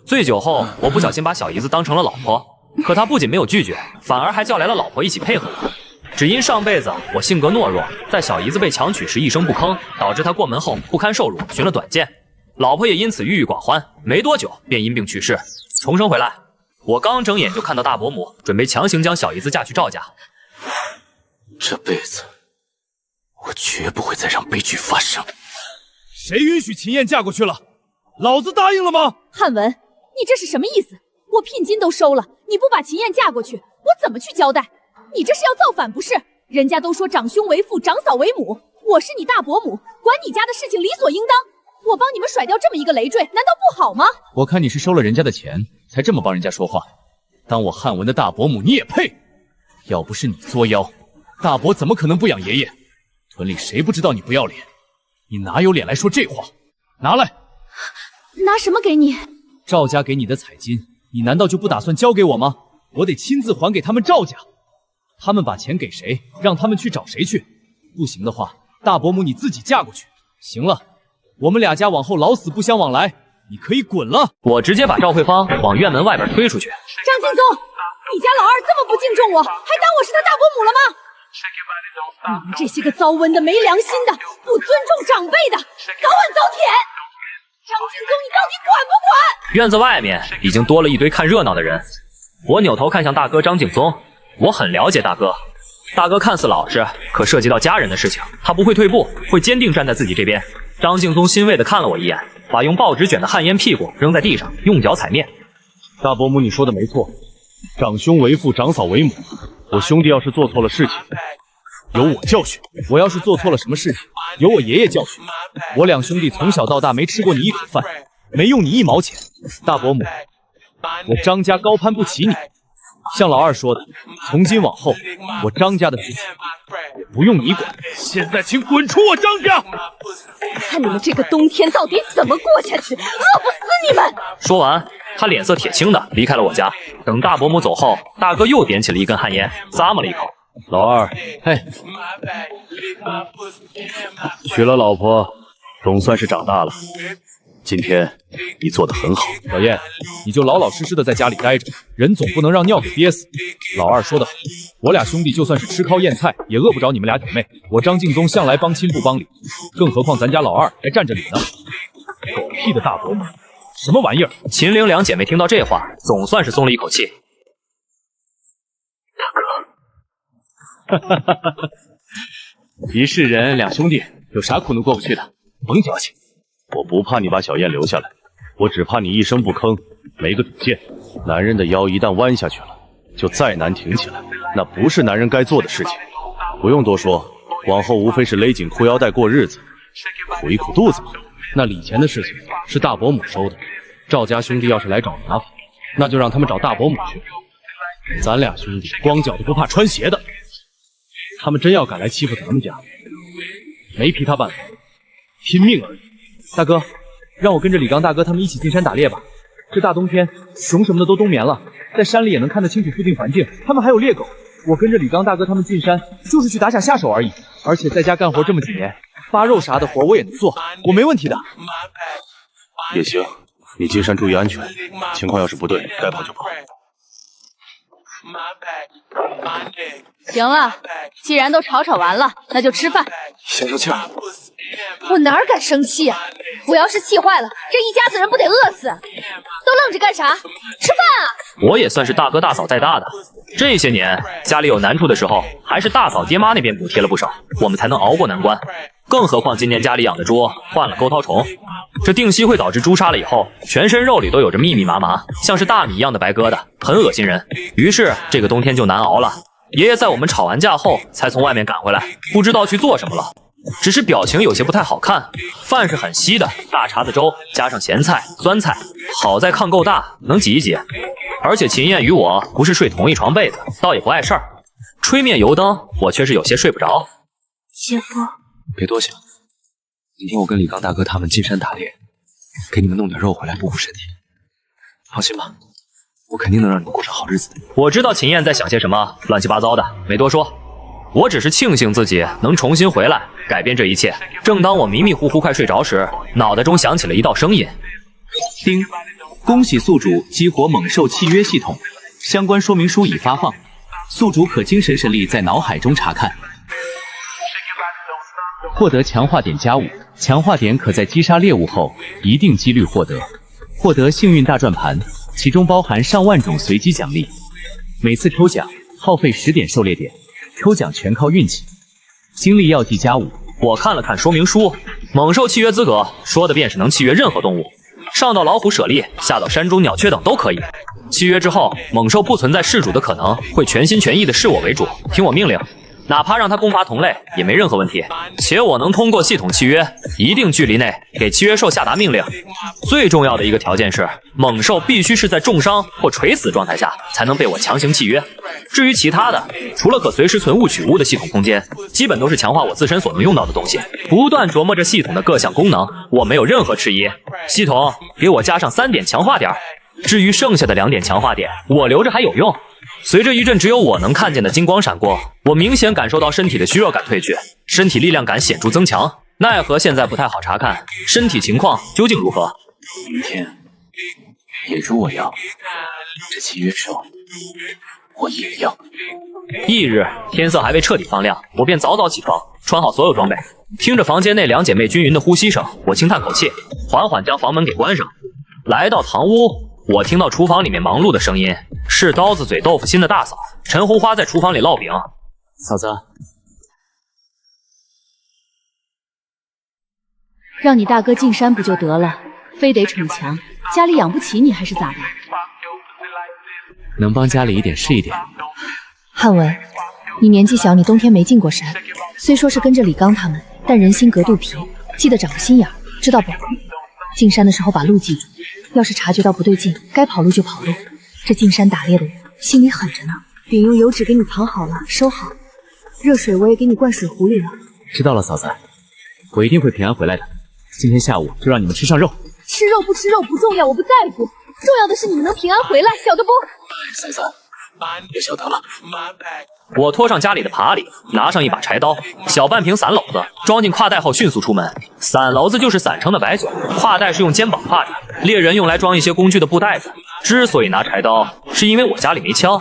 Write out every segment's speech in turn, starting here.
醉酒后，我不小心把小姨子当成了老婆，可她不仅没有拒绝，反而还叫来了老婆一起配合我。只因上辈子我性格懦弱，在小姨子被强娶时一声不吭，导致她过门后不堪受辱，寻了短见。老婆也因此郁郁寡欢，没多久便因病去世。重生回来，我刚睁眼就看到大伯母准备强行将小姨子嫁去赵家。这辈子，我绝不会再让悲剧发生。谁允许秦燕嫁过去了？老子答应了吗？汉文，你这是什么意思？我聘金都收了，你不把秦燕嫁过去，我怎么去交代？你这是要造反不是？人家都说长兄为父，长嫂为母，我是你大伯母，管你家的事情理所应当。我帮你们甩掉这么一个累赘，难道不好吗？我看你是收了人家的钱，才这么帮人家说话。当我汉文的大伯母，你也配？要不是你作妖，大伯怎么可能不养爷爷？屯里谁不知道你不要脸？你哪有脸来说这话？拿来！拿什么给你？赵家给你的彩金，你难道就不打算交给我吗？我得亲自还给他们赵家。他们把钱给谁，让他们去找谁去。不行的话，大伯母你自己嫁过去。行了，我们俩家往后老死不相往来，你可以滚了。我直接把赵慧芳往院门外边推出去。张敬宗，你家老二这么不敬重我，还当我是他大伯母了吗？你们这些个糟温的、没良心的、不尊重长辈的，早晚遭舔！张敬宗，你到底管不管？院子外面已经多了一堆看热闹的人。我扭头看向大哥张敬宗，我很了解大哥。大哥看似老实，可涉及到家人的事情，他不会退步，会坚定站在自己这边。张敬宗欣慰地看了我一眼，把用报纸卷的旱烟屁股扔在地上，用脚踩面。大伯母，你说的没错，长兄为父，长嫂为母。我兄弟要是做错了事情，由我教训；我要是做错了什么事情，由我爷爷教训。我两兄弟从小到大没吃过你一口饭，没用你一毛钱。大伯母，我张家高攀不起你。像老二说的，从今往后，我张家的事情也不用你管。现在请滚出我张家！看你们这个冬天到底怎么过下去，饿不死你们！说完，他脸色铁青的离开了我家。等大伯母走后，大哥又点起了一根旱烟，咂摸了一口。老二，嘿，娶了老婆，总算是长大了。今天你做得很好，小燕，你就老老实实的在家里待着，人总不能让尿给憋死。老二说得好，我俩兄弟就算是吃糠咽菜，也饿不着你们俩姐妹。我张敬宗向来帮亲不帮理，更何况咱家老二还站着理呢。狗屁的大伯母，什么玩意儿？秦陵两姐妹听到这话，总算是松了一口气。大哥，哈哈哈哈！一世人两兄弟，有啥苦能过不去的？甭矫情。我不怕你把小燕留下来，我只怕你一声不吭，没个主见。男人的腰一旦弯下去了，就再难挺起来，那不是男人该做的事情。不用多说，往后无非是勒紧裤腰带过日子，苦一苦肚子嘛。那礼钱的事情是大伯母收的，赵家兄弟要是来找麻烦，那就让他们找大伯母去。咱俩兄弟光脚的不怕穿鞋的，他们真要敢来欺负咱们家，没其他办法，拼命而已。大哥，让我跟着李刚大哥他们一起进山打猎吧。这大冬天，熊什么的都冬眠了，在山里也能看得清楚附近环境。他们还有猎狗，我跟着李刚大哥他们进山，就是去打下下手而已。而且在家干活这么几年，扒肉啥的活我也能做，我没问题的。也行，你进山注意安全，情况要是不对，该跑就跑。行了，既然都吵完了，那就吃饭。消消气儿。我哪敢生气啊！我要是气坏了，这一家子人不得饿死？都愣着干啥？吃饭啊！我也算是大哥大嫂带大的，这些年家里有难处的时候，还是大嫂爹妈那边补贴了不少，我们才能熬过难关。更何况今年家里养的猪患了沟绦虫，这定期会导致猪杀了以后，全身肉里都有着密密麻麻，像是大米一样的白疙瘩，很恶心人。于是这个冬天就难熬了。爷爷在我们吵完架后才从外面赶回来，不知道去做什么了，只是表情有些不太好看。饭是很稀的，大碴子粥加上咸菜、酸菜，好在炕够大，能挤一挤。而且秦燕与我不是睡同一床被子，倒也不碍事儿。吹灭油灯，我却是有些睡不着。姐夫，别多想，今天我跟李刚大哥他们进山打猎，给你们弄点肉回来补补身体。放心吧，我肯定能让你们过上好日子的。我知道秦燕在想些什么乱七八糟的，没多说。我只是庆幸自己能重新回来，改变这一切。正当我迷迷糊糊快睡着时，脑袋中响起了一道声音：叮。恭喜宿主激活猛兽契约系统，相关说明书已发放，宿主可精神神力在脑海中查看。获得强化点+5，强化点可在击杀猎物后一定几率获得。获得幸运大转盘，其中包含上万种随机奖励，每次抽奖耗费10点狩猎点，抽奖全靠运气。精力药剂+5。我看了看说明书，猛兽契约资格说的便是能契约任何动物，上到老虎、猞猁，下到山中鸟雀等都可以。契约之后，猛兽不存在弑主的可能，会全心全意的视我为主，听我命令，哪怕让他攻伐同类也没任何问题。且我能通过系统契约，一定距离内给契约兽下达命令。最重要的一个条件是，猛兽必须是在重伤或垂死状态下才能被我强行契约。至于其他的，除了可随时存物取物的系统空间，基本都是强化我自身所能用到的东西。不断琢磨着系统的各项功能，我没有任何迟疑。系统给我加上3点强化点，至于剩下的2点强化点，我留着还有用。随着一阵只有我能看见的金光闪过，我明显感受到身体的虚弱感退去，身体力量感显著增强。奈何现在不太好查看身体情况究竟如何。明天也如我要，这契约兽我也要。翌日天色还未彻底放亮，我便早早起床，穿好所有装备，听着房间内2姐妹均匀的呼吸声，我轻叹口气，缓缓将房门给关上。来到堂屋，我听到厨房里面忙碌的声音，是刀子嘴豆腐心的大嫂陈红花在厨房里烙饼。嫂子，让你大哥进山不就得了，非得逞强，家里养不起你还是咋的？能帮家里一点是一点。汉文，你年纪小，你冬天没进过山，虽说是跟着李刚他们，但人心隔肚皮，记得长个心眼，知道不？进山的时候把路记住，要是察觉到不对劲，该跑路就跑路。这进山打猎的人心里狠着呢。饼用油纸给你藏好了，收好。热水我也给你灌水壶里了。知道了，嫂子，我一定会平安回来的。今天下午就让你们吃上肉。吃肉不吃肉不重要，我不在乎，重要的是你们能平安回来，晓得不？嫂子，也晓得了。我拖上家里的爬犁，拿上一把柴刀，小半瓶散篓子，装进挎带后迅速出门。散篓子就是散称的白酒，挎带是用肩膀挎着，猎人用来装一些工具的布袋子。之所以拿柴刀，是因为我家里没枪。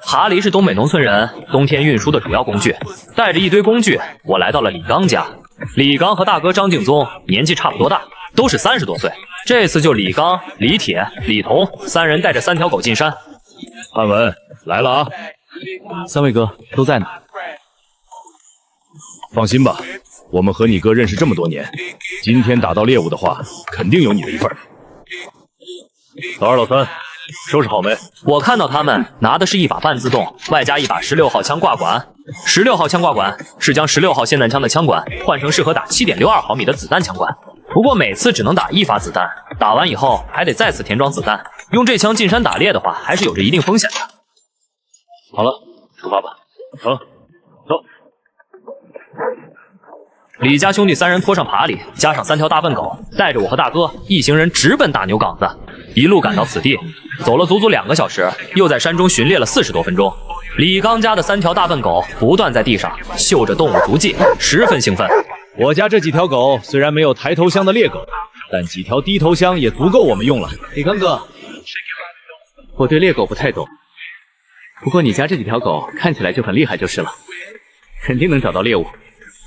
爬犁是东北农村人冬天运输的主要工具。带着一堆工具，我来到了李刚家。李刚和大哥张敬宗年纪差不多大，都是30多岁。这次就李刚、李铁、李彤3人带着3条狗进山。汉文来了啊，3位哥都在呢。放心吧，我们和你哥认识这么多年，今天打到猎物的话，肯定有你的一份。老2、老3，收拾好没？我看到他们拿的是一把半自动，外加一把16号枪挂管。16号枪挂管是将16号霰弹枪的枪管换成适合打 7.62 毫米的子弹枪管，不过每次只能打1发子弹，打完以后还得再次填装子弹。用这枪进山打猎的话，还是有着一定风险的。好了，出发吧。走。李家兄弟3人拖上爬犁，加上3条大笨狗，带着我和大哥一行人直奔大牛岗子，一路赶到此地，走了足足2个小时，又在山中巡猎了40多分钟。李刚家的3条大笨狗不断在地上嗅着动物足迹，十分兴奋。我家这几条狗虽然没有抬头香的猎狗，但几条低头香也足够我们用了。李刚哥，我对猎狗不太懂，不过你家这几条狗看起来就很厉害就是了，肯定能找到猎物。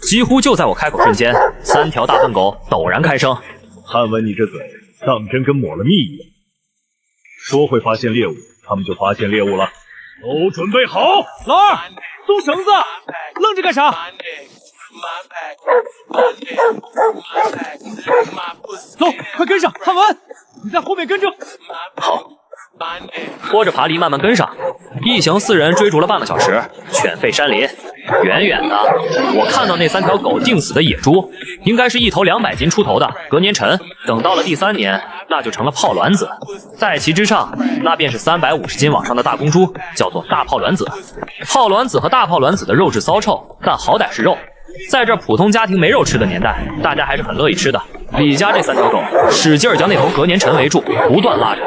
几乎就在我开口瞬间，3条大笨狗陡然开声：“汉文，你这嘴当真跟抹了蜜一样，说会发现猎物，他们就发现猎物了。都准备好！老2，松绳子，愣着干啥？走，快跟上！汉文，你在后面跟着。好。拖着爬犁慢慢跟上，一行4人追逐了半个小时，犬吠山林。远远的，我看到那3条狗定死的野猪，应该是一头200斤出头的隔年陈。等到了第3年，那就成了炮卵子。在其之上，那便是350斤往上的大公猪，叫做大炮卵子。炮卵子和大炮卵子的肉质骚臭，但好歹是肉。在这普通家庭没肉吃的年代，大家还是很乐意吃的。李家这3条狗使劲将那头隔年陈围住，不断拉着。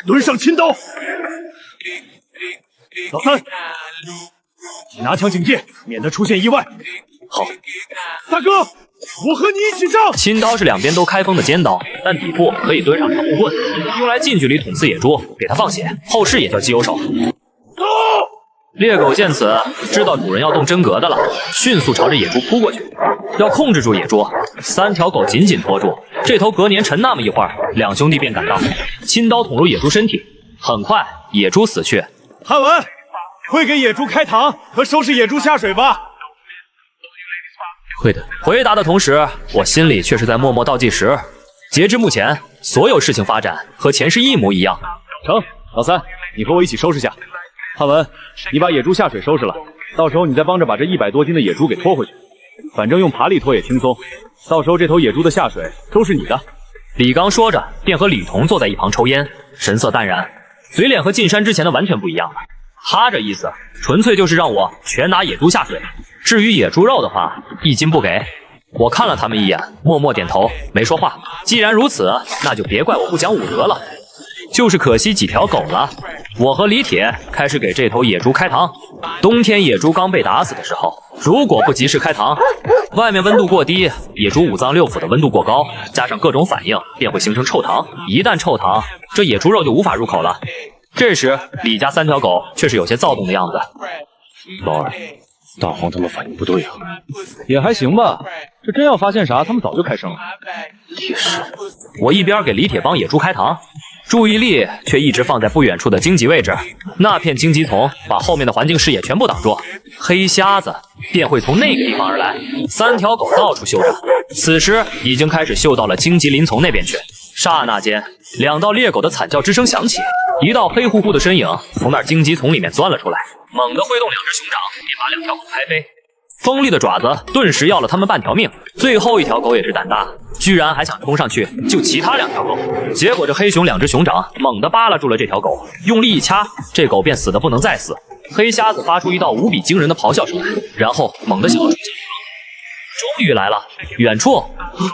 抡上亲刀！老3，你拿枪警戒，免得出现意外。好。大哥，我和你一起上！亲刀是两边都开锋的尖刀，但底部可以蹲上长木棍，用来近距离捅刺野猪，给它放血，后世也叫基友手。猎狗见此，知道主人要动真格的了，迅速朝着野猪扑过去。要控制住野猪，3条狗紧紧拖住。这头隔年沉那么一会儿，两兄弟便赶到，亲刀捅入野猪身体。很快，野猪死去。汉文，会给野猪开膛和收拾野猪下水吧？会的。回答的同时，我心里却是在默默倒计时。截至目前，所有事情发展和前世一模一样。成，老三，你和我一起收拾下。汉文，你把野猪下水收拾了，到时候你再帮着把这100多斤的野猪给拖回去。反正用爬犁拖也轻松，到时候这头野猪的下水都是你的。李刚说着，便和李彤坐在一旁抽烟，神色淡然，嘴脸和进山之前的完全不一样了。他这意思，纯粹就是让我全拿野猪下水。至于野猪肉的话，1斤不给。我看了他们一眼，默默点头，没说话。既然如此，那就别怪我不讲武德了。就是可惜几条狗了。我和李铁开始给这头野猪开膛。冬天野猪刚被打死的时候，如果不及时开膛，外面温度过低，野猪5脏6腑的温度过高，加上各种反应，便会形成臭糖。一旦臭糖，这野猪肉就无法入口了。这时，李家3条狗却是有些躁动的样子。老二，大黄他们反应不对啊。也还行吧，这真要发现啥，他们早就开声了。也是。我一边给李铁帮野猪开膛，注意力却一直放在不远处的荆棘位置。那片荆棘丛把后面的环境视野全部挡住，黑瞎子便会从那个地方而来。3条狗到处嗅着，此时已经开始嗅到了荆棘林丛那边去。刹那间，2道猎狗的惨叫之声响起，一道黑乎乎的身影从那荆棘丛里面钻了出来，猛地挥动2只熊掌，便把2条狗拍飞。锋利的爪子顿时要了他们半条命。最后一条狗也是胆大，居然还想冲上去救其他2条狗。结果这黑熊2只熊掌猛地扒拉住了这条狗，用力一掐，这狗便死得不能再死。黑瞎子发出一道无比惊人的咆哮声，然后猛地小出终于来了！远处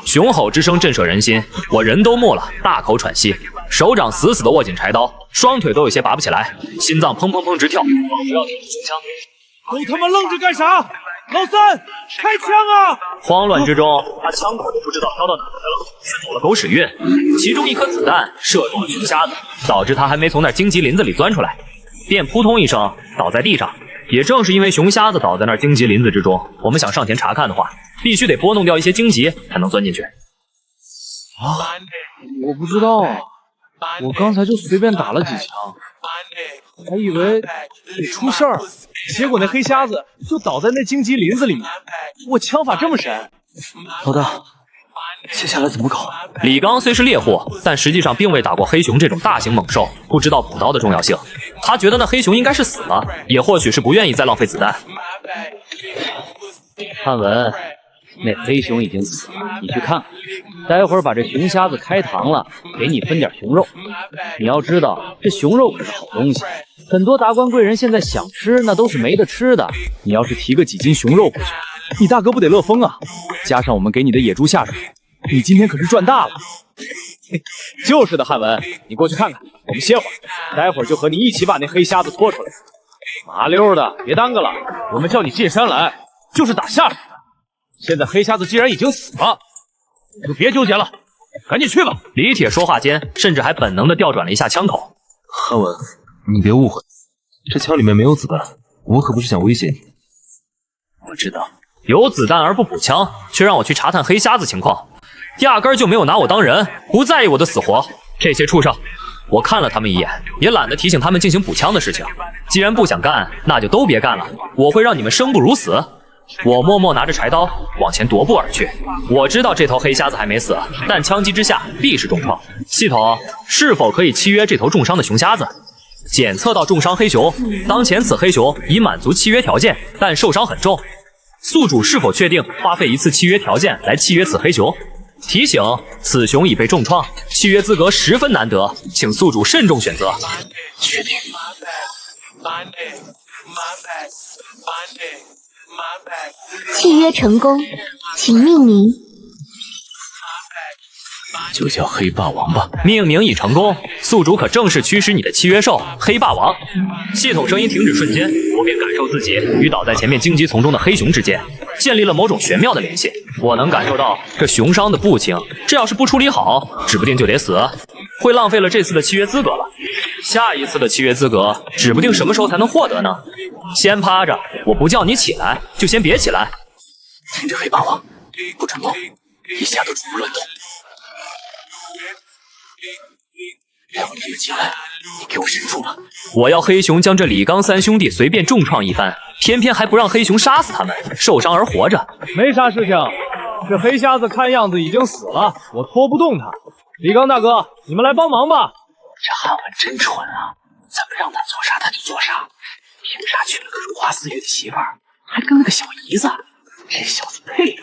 雄吼之声震慑人心，我人都木了，大口喘息，手掌死死地握紧柴刀，双腿都有些拔不起来，心脏砰砰砰直跳，仿佛要挺起胸腔。都他妈愣着干啥？老三，开枪啊！慌乱之中，他枪口都不知道飘到哪去了，却走了狗屎运。其中一颗子弹射中了熊瞎子，导致他还没从那荆棘林子里钻出来，便扑通一声倒在地上。也正是因为熊瞎子倒在那荆棘林子之中，我们想上前查看的话，必须得拨弄掉一些荆棘才能钻进去。啊，我不知道啊，我刚才就随便打了几枪，还以为得出事儿，结果那黑瞎子就倒在那荆棘林子里面。我枪法这么神，老大，接下来怎么搞？李刚虽是猎户，但实际上并未打过黑熊这种大型猛兽，不知道补刀的重要性。他觉得那黑熊应该是死了，也或许是不愿意再浪费子弹。汉文，那黑熊已经死了，你去看看。待会儿把这熊瞎子开膛了，给你分点熊肉。你要知道，这熊肉可是好东西，很多达官贵人现在想吃，那都是没得吃的。你要是提个几斤熊肉回去，你大哥不得乐疯啊！加上我们给你的野猪下水，你今天可是赚大了。就是的，汉文，你过去看看，我们歇会儿，待会儿就和你一起把那黑瞎子拖出来。麻溜的，别耽搁了，我们叫你进山来，就是打下水的。现在黑瞎子既然已经死了，就别纠结了，赶紧去吧。李铁说话间，甚至还本能地调转了一下枪口。汉文，你别误会，这枪里面没有子弹，我可不是想威胁你。我知道，有子弹而不补枪，却让我去查探黑瞎子情况，压根儿就没有拿我当人，不在意我的死活。这些畜生，我看了他们一眼，也懒得提醒他们进行补枪的事情。既然不想干，那就都别干了，我会让你们生不如死。我默默拿着柴刀往前踱步而去。我知道这头黑瞎子还没死，但枪击之下必是重创。系统是否可以契约这头重伤的熊瞎子？检测到重伤黑熊，当前此黑熊已满足契约条件，但受伤很重。宿主是否确定花费1次契约条件来契约此黑熊？提醒：此熊已被重创，契约资格十分难得，请宿主慎重选择。确定。契约成功，请命名。就叫黑霸王吧。命名已成功，宿主可正式驱使你的契约兽黑霸王。系统声音停止瞬间，我便感受自己与倒在前面荆棘丛中的黑熊之间建立了某种玄妙的联系。我能感受到这熊商的不轻，这要是不处理好，指不定就得死，会浪费了这次的契约资格了。下一次的契约资格，指不定什么时候才能获得呢。先趴着，我不叫你起来，就先别起来。听着，黑霸王，不准动，一下都不乱动。待会他们进来，你给我神住了。我要黑熊将这李刚三兄弟随便重创一番，偏偏还不让黑熊杀死他们，受伤而活着。没啥事情，这黑瞎子看样子已经死了，我拖不动他。李刚大哥，你们来帮忙吧。这汉文真蠢啊，怎么让他做啥他就做啥，凭啥娶了个如花似玉的媳妇儿，还跟了个小姨子？这小子佩服。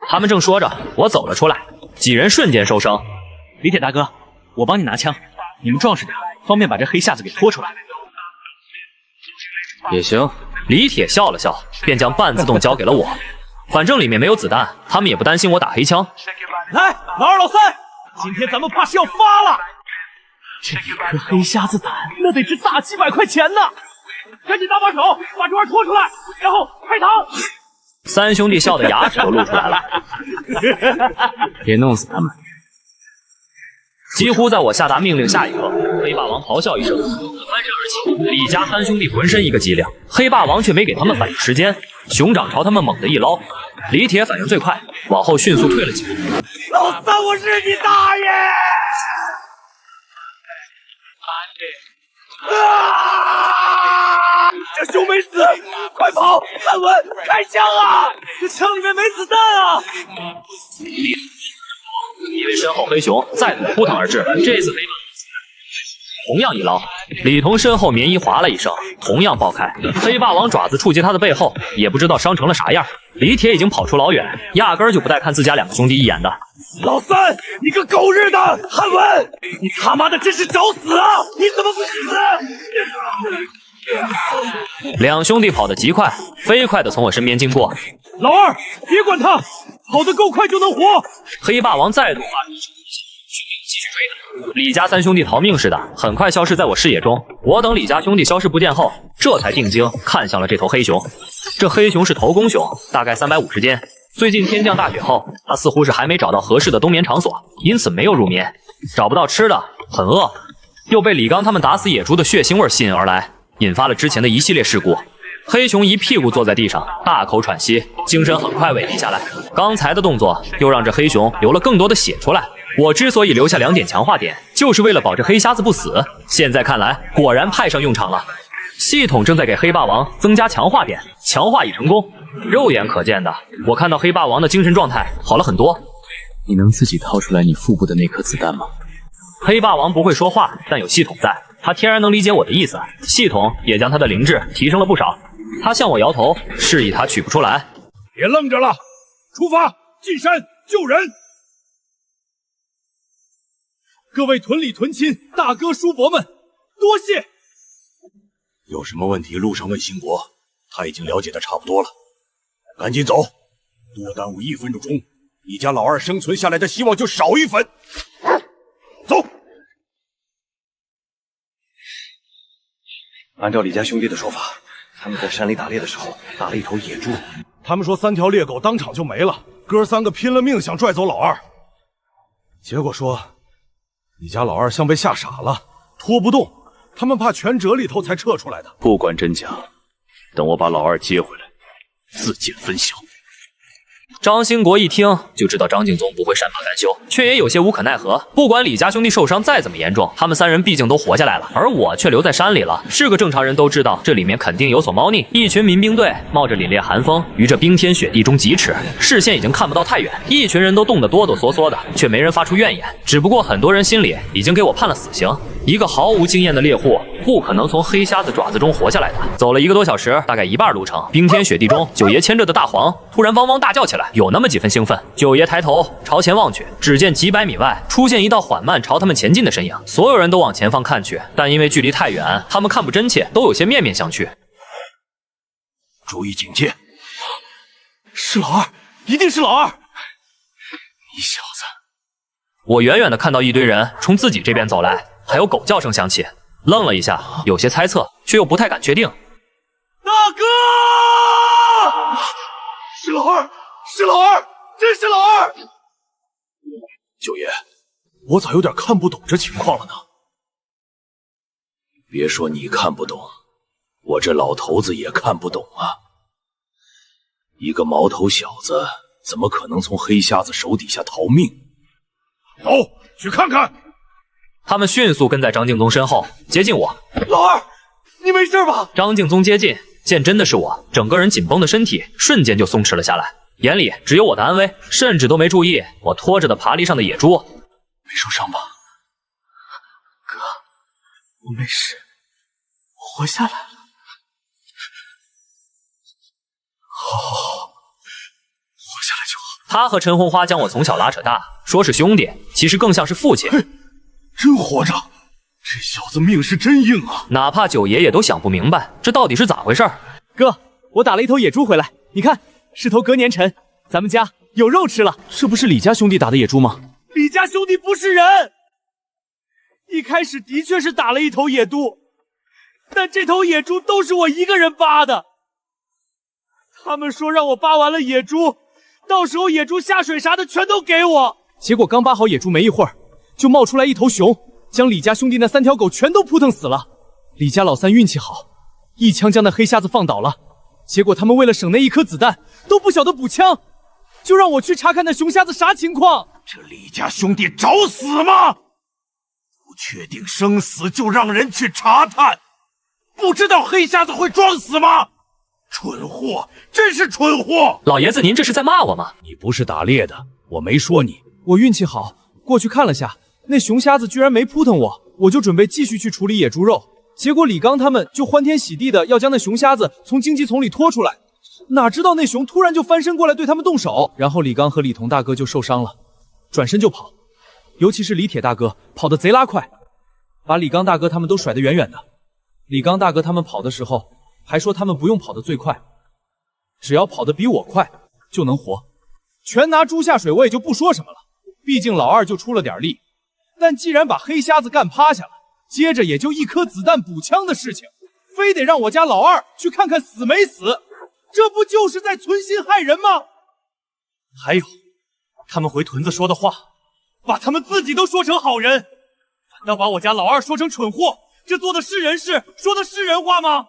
他们正说着，我走了出来，几人瞬间收声。李铁大哥，我帮你拿枪，你们壮实点，方便把这黑瞎子给拖出来。也行。李铁笑了笑，便将半自动交给了我。反正里面没有子弹，他们也不担心我打黑枪。来，老二老三，今天咱们怕是要发了。这一颗黑瞎子胆，那得值大几百块钱呢！赶紧搭把手，把这玩意拖出来，然后开膛。三兄弟笑得牙齿都露出来了。别弄死他们！几乎在我下达命令下一刻，黑霸王咆哮一声，翻身而起。李家三兄弟浑身一个激灵，黑霸王却没给他们反应时间，熊掌朝他们猛地一捞。李铁反应最快，往后迅速退了几步。老三，我是你大爷！这熊没死，快跑！汉文，开枪啊！这枪里面没子弹啊！因为身后黑熊再度扑腾而至，这次黑霸同样一捞，李彤身后棉衣划了一声，同样爆开。黑霸王爪子触及他的背后，也不知道伤成了啥样。李铁已经跑出老远，压根儿就不带看自家两个兄弟一眼的。老三，你个狗日的！汉文，你他妈的真是找死啊！你怎么不死？两兄弟跑得极快，飞快地从我身边经过。老二，别管他，跑得够快就能活。黑霸王再度发出继续追他。李家三兄弟逃命似的，很快消失在我视野中。我等李家兄弟消失不见后，这才定睛看向了这头黑熊。这黑熊是头公熊，大概350斤。最近天降大雪后，它似乎是还没找到合适的冬眠场所，因此没有入眠。找不到吃的，很饿，又被李刚他们打死野猪的血腥味吸引而来，引发了之前的一系列事故。黑熊一屁股坐在地上，大口喘息，精神很快萎靡下来。刚才的动作又让这黑熊流了更多的血出来。我之所以留下2点强化点，就是为了保这黑瞎子不死。现在看来，果然派上用场了。系统正在给黑霸王增加强化点，强化已成功。肉眼可见的，我看到黑霸王的精神状态好了很多。你能自己掏出来你腹部的那颗子弹吗？黑霸王不会说话，但有系统在，他天然能理解我的意思。系统也将他的灵智提升了不少。他向我摇头，示意他取不出来。别愣着了，出发，进山救人！各位屯里屯亲、大哥叔伯们，多谢！有什么问题路上问兴国，他已经了解的差不多了。赶紧走，多耽误1分钟，你家老二生存下来的希望就少1分。走。按照李家兄弟的说法，他们在山里打猎的时候打了一头野猪，他们说3条猎狗当场就没了，哥3个拼了命想拽走老二，结果说你家老二像被吓傻了，拖不动，他们怕全折里头才撤出来的。不管真假，等我把老二接回来，自见分晓。张兴国一听就知道张敬宗不会善罢甘休，却也有些无可奈何。不管李家兄弟受伤再怎么严重，他们3人毕竟都活下来了，而我却留在山里了。是个正常人都知道，这里面肯定有所猫腻。一群民兵队冒着凛冽寒风，于这冰天雪地中疾驰，视线已经看不到太远，一群人都冻得哆哆嗦嗦的，却没人发出怨言。只不过很多人心里已经给我判了死刑。一个毫无经验的猎户，不可能从黑瞎子爪子中活下来的。走了1个多小时，大概1半路程，冰天雪地中，九爷牵着的大黄突然汪汪大叫起来，有那么几分兴奋。九爷抬头朝前望去，只见几百米外出现一道缓慢朝他们前进的身影。所有人都往前方看去，但因为距离太远，他们看不真切，都有些面面相觑。注意警戒！是老二，一定是老二！你小子！我远远的看到一堆人冲自己这边走来，还有狗叫声响起，愣了一下，有些猜测，却又不太敢确定。大哥！是老二，是老二，真是老二！九爷，我咋有点看不懂这情况了呢？别说你看不懂，我这老头子也看不懂啊！一个毛头小子怎么可能从黑瞎子手底下逃命？走，去看看！他们迅速跟在张敬宗身后，接近我。老二，你没事吧？张敬宗接近，见真的是我，整个人紧绷的身体瞬间就松弛了下来，眼里只有我的安危，甚至都没注意我拖着的爬犁上的野猪。没受伤吧？哥，我没事，我活下来了。好，活下来就好。他和陈红花将我从小拉扯大，说是兄弟，其实更像是父亲。真活着，这小子命是真硬啊！哪怕九爷也都想不明白，这到底是咋回事？哥，我打了一头野猪回来，你看，是头隔年陈，咱们家有肉吃了。这不是李家兄弟打的野猪吗？李家兄弟不是人，一开始的确是打了一头野猪，但这头野猪都是我一个人扒的。他们说让我扒完了野猪，到时候野猪下水啥的全都给我。结果刚扒好野猪没一会儿，就冒出来一头熊，将李家兄弟那3条狗全都扑腾死了。李家老三运气好，一枪将那黑瞎子放倒了。结果他们为了省那1颗子弹，都不晓得补枪，就让我去查看那熊瞎子啥情况。这李家兄弟找死吗？不确定生死就让人去查探，不知道黑瞎子会装死吗？蠢货，真是蠢货！老爷子，您这是在骂我吗？你不是打猎的，我没说你。我运气好，过去看了下，那熊瞎子居然没扑腾我，我就准备继续去处理野猪肉。结果李刚他们就欢天喜地的要将那熊瞎子从荆棘丛里拖出来，哪知道那熊突然就翻身过来对他们动手，然后李刚和李彤大哥就受伤了，转身就跑，尤其是李铁大哥跑得贼拉快，把李刚大哥他们都甩得远远的。李刚大哥他们跑的时候还说他们不用跑得最快，只要跑得比我快就能活。全拿猪下水我也就不说什么了，毕竟老二就出了点力，但既然把黑瞎子干趴下了，接着也就1颗子弹补枪的事情，非得让我家老二去看看死没死，这不就是在存心害人吗？还有，他们回屯子说的话，把他们自己都说成好人，反倒把我家老二说成蠢货，这做的是人事，说的是人话吗？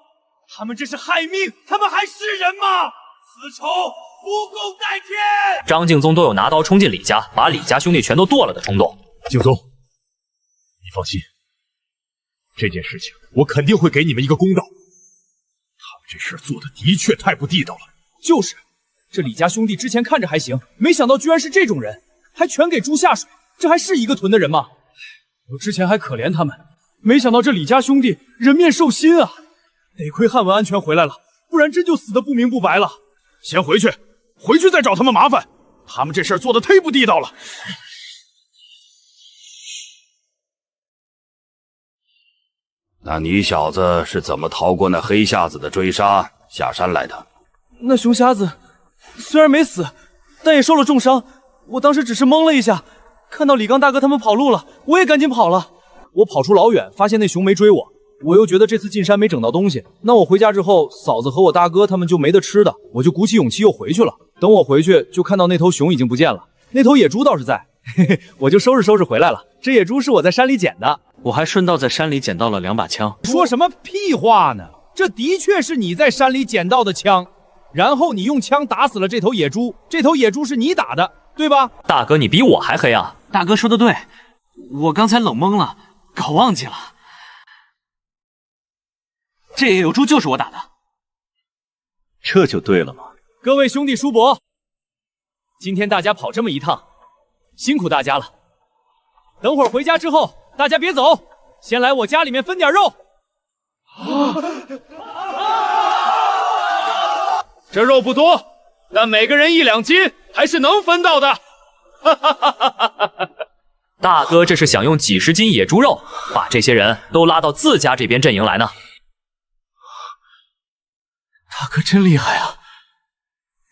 他们这是害命，他们还是人吗？此仇不共戴天！张敬宗都有拿刀冲进李家，把李家兄弟全都剁了的冲动。敬宗，你放心，这件事情我肯定会给你们一个公道。他们这事做的的确太不地道了。就是，这李家兄弟之前看着还行，没想到居然是这种人，还全给猪下水，这还是一个屯的人吗？我之前还可怜他们，没想到这李家兄弟人面兽心啊！得亏汉文安全回来了，不然真就死得不明不白了。先回去，回去再找他们麻烦。他们这事儿做的忒不地道了。那你小子是怎么逃过那黑瞎子的追杀下山来的？那熊瞎子虽然没死，但也受了重伤。我当时只是懵了一下，看到李刚大哥他们跑路了，我也赶紧跑了。我跑出老远，发现那熊没追我，我又觉得这次进山没整到东西，那我回家之后，嫂子和我大哥他们就没得吃的，我就鼓起勇气又回去了。等我回去，就看到那头熊已经不见了，那头野猪倒是在，嘿嘿，我就收拾收拾回来了。这野猪是我在山里捡的，我还顺道在山里捡到了2把枪。说什么屁话呢？这的确是你在山里捡到的枪，然后你用枪打死了这头野猪，这头野猪是你打的，对吧？大哥，你比我还黑啊！大哥说的对，我刚才冷懵了，搞忘记了。这野猪就是我打的，这就对了嘛。各位兄弟叔伯，今天大家跑这么一趟，辛苦大家了。等会儿回家之后，大家别走，先来我家里面分点肉。这肉不多，但每个人1两斤，还是能分到的。大哥这是想用几十斤野猪肉，把这些人都拉到自家这边阵营来呢。大哥真厉害啊！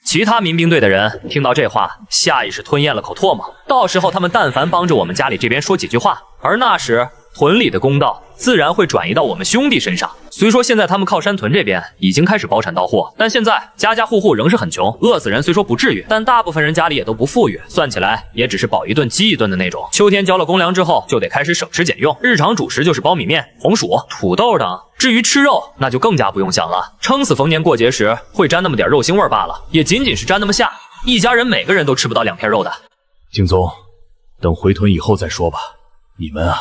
其他民兵队的人听到这话，下意识吞咽了口唾沫。到时候他们但凡帮着我们家里这边说几句话，而那时屯里的公道自然会转移到我们兄弟身上。虽说现在他们靠山屯这边已经开始包产到货，但现在家家户户仍是很穷，饿死人虽说不至于，但大部分人家里也都不富裕，算起来也只是饱一顿饥一顿的那种。秋天交了公粮之后，就得开始省吃俭用，日常主食就是苞米面、红薯、土豆等。至于吃肉，那就更加不用想了，撑死逢年过节时会沾那么点肉腥味罢了，也仅仅是沾那么下，一家人每个人都吃不到2片肉的。景宗，等回屯以后再说吧。你们啊，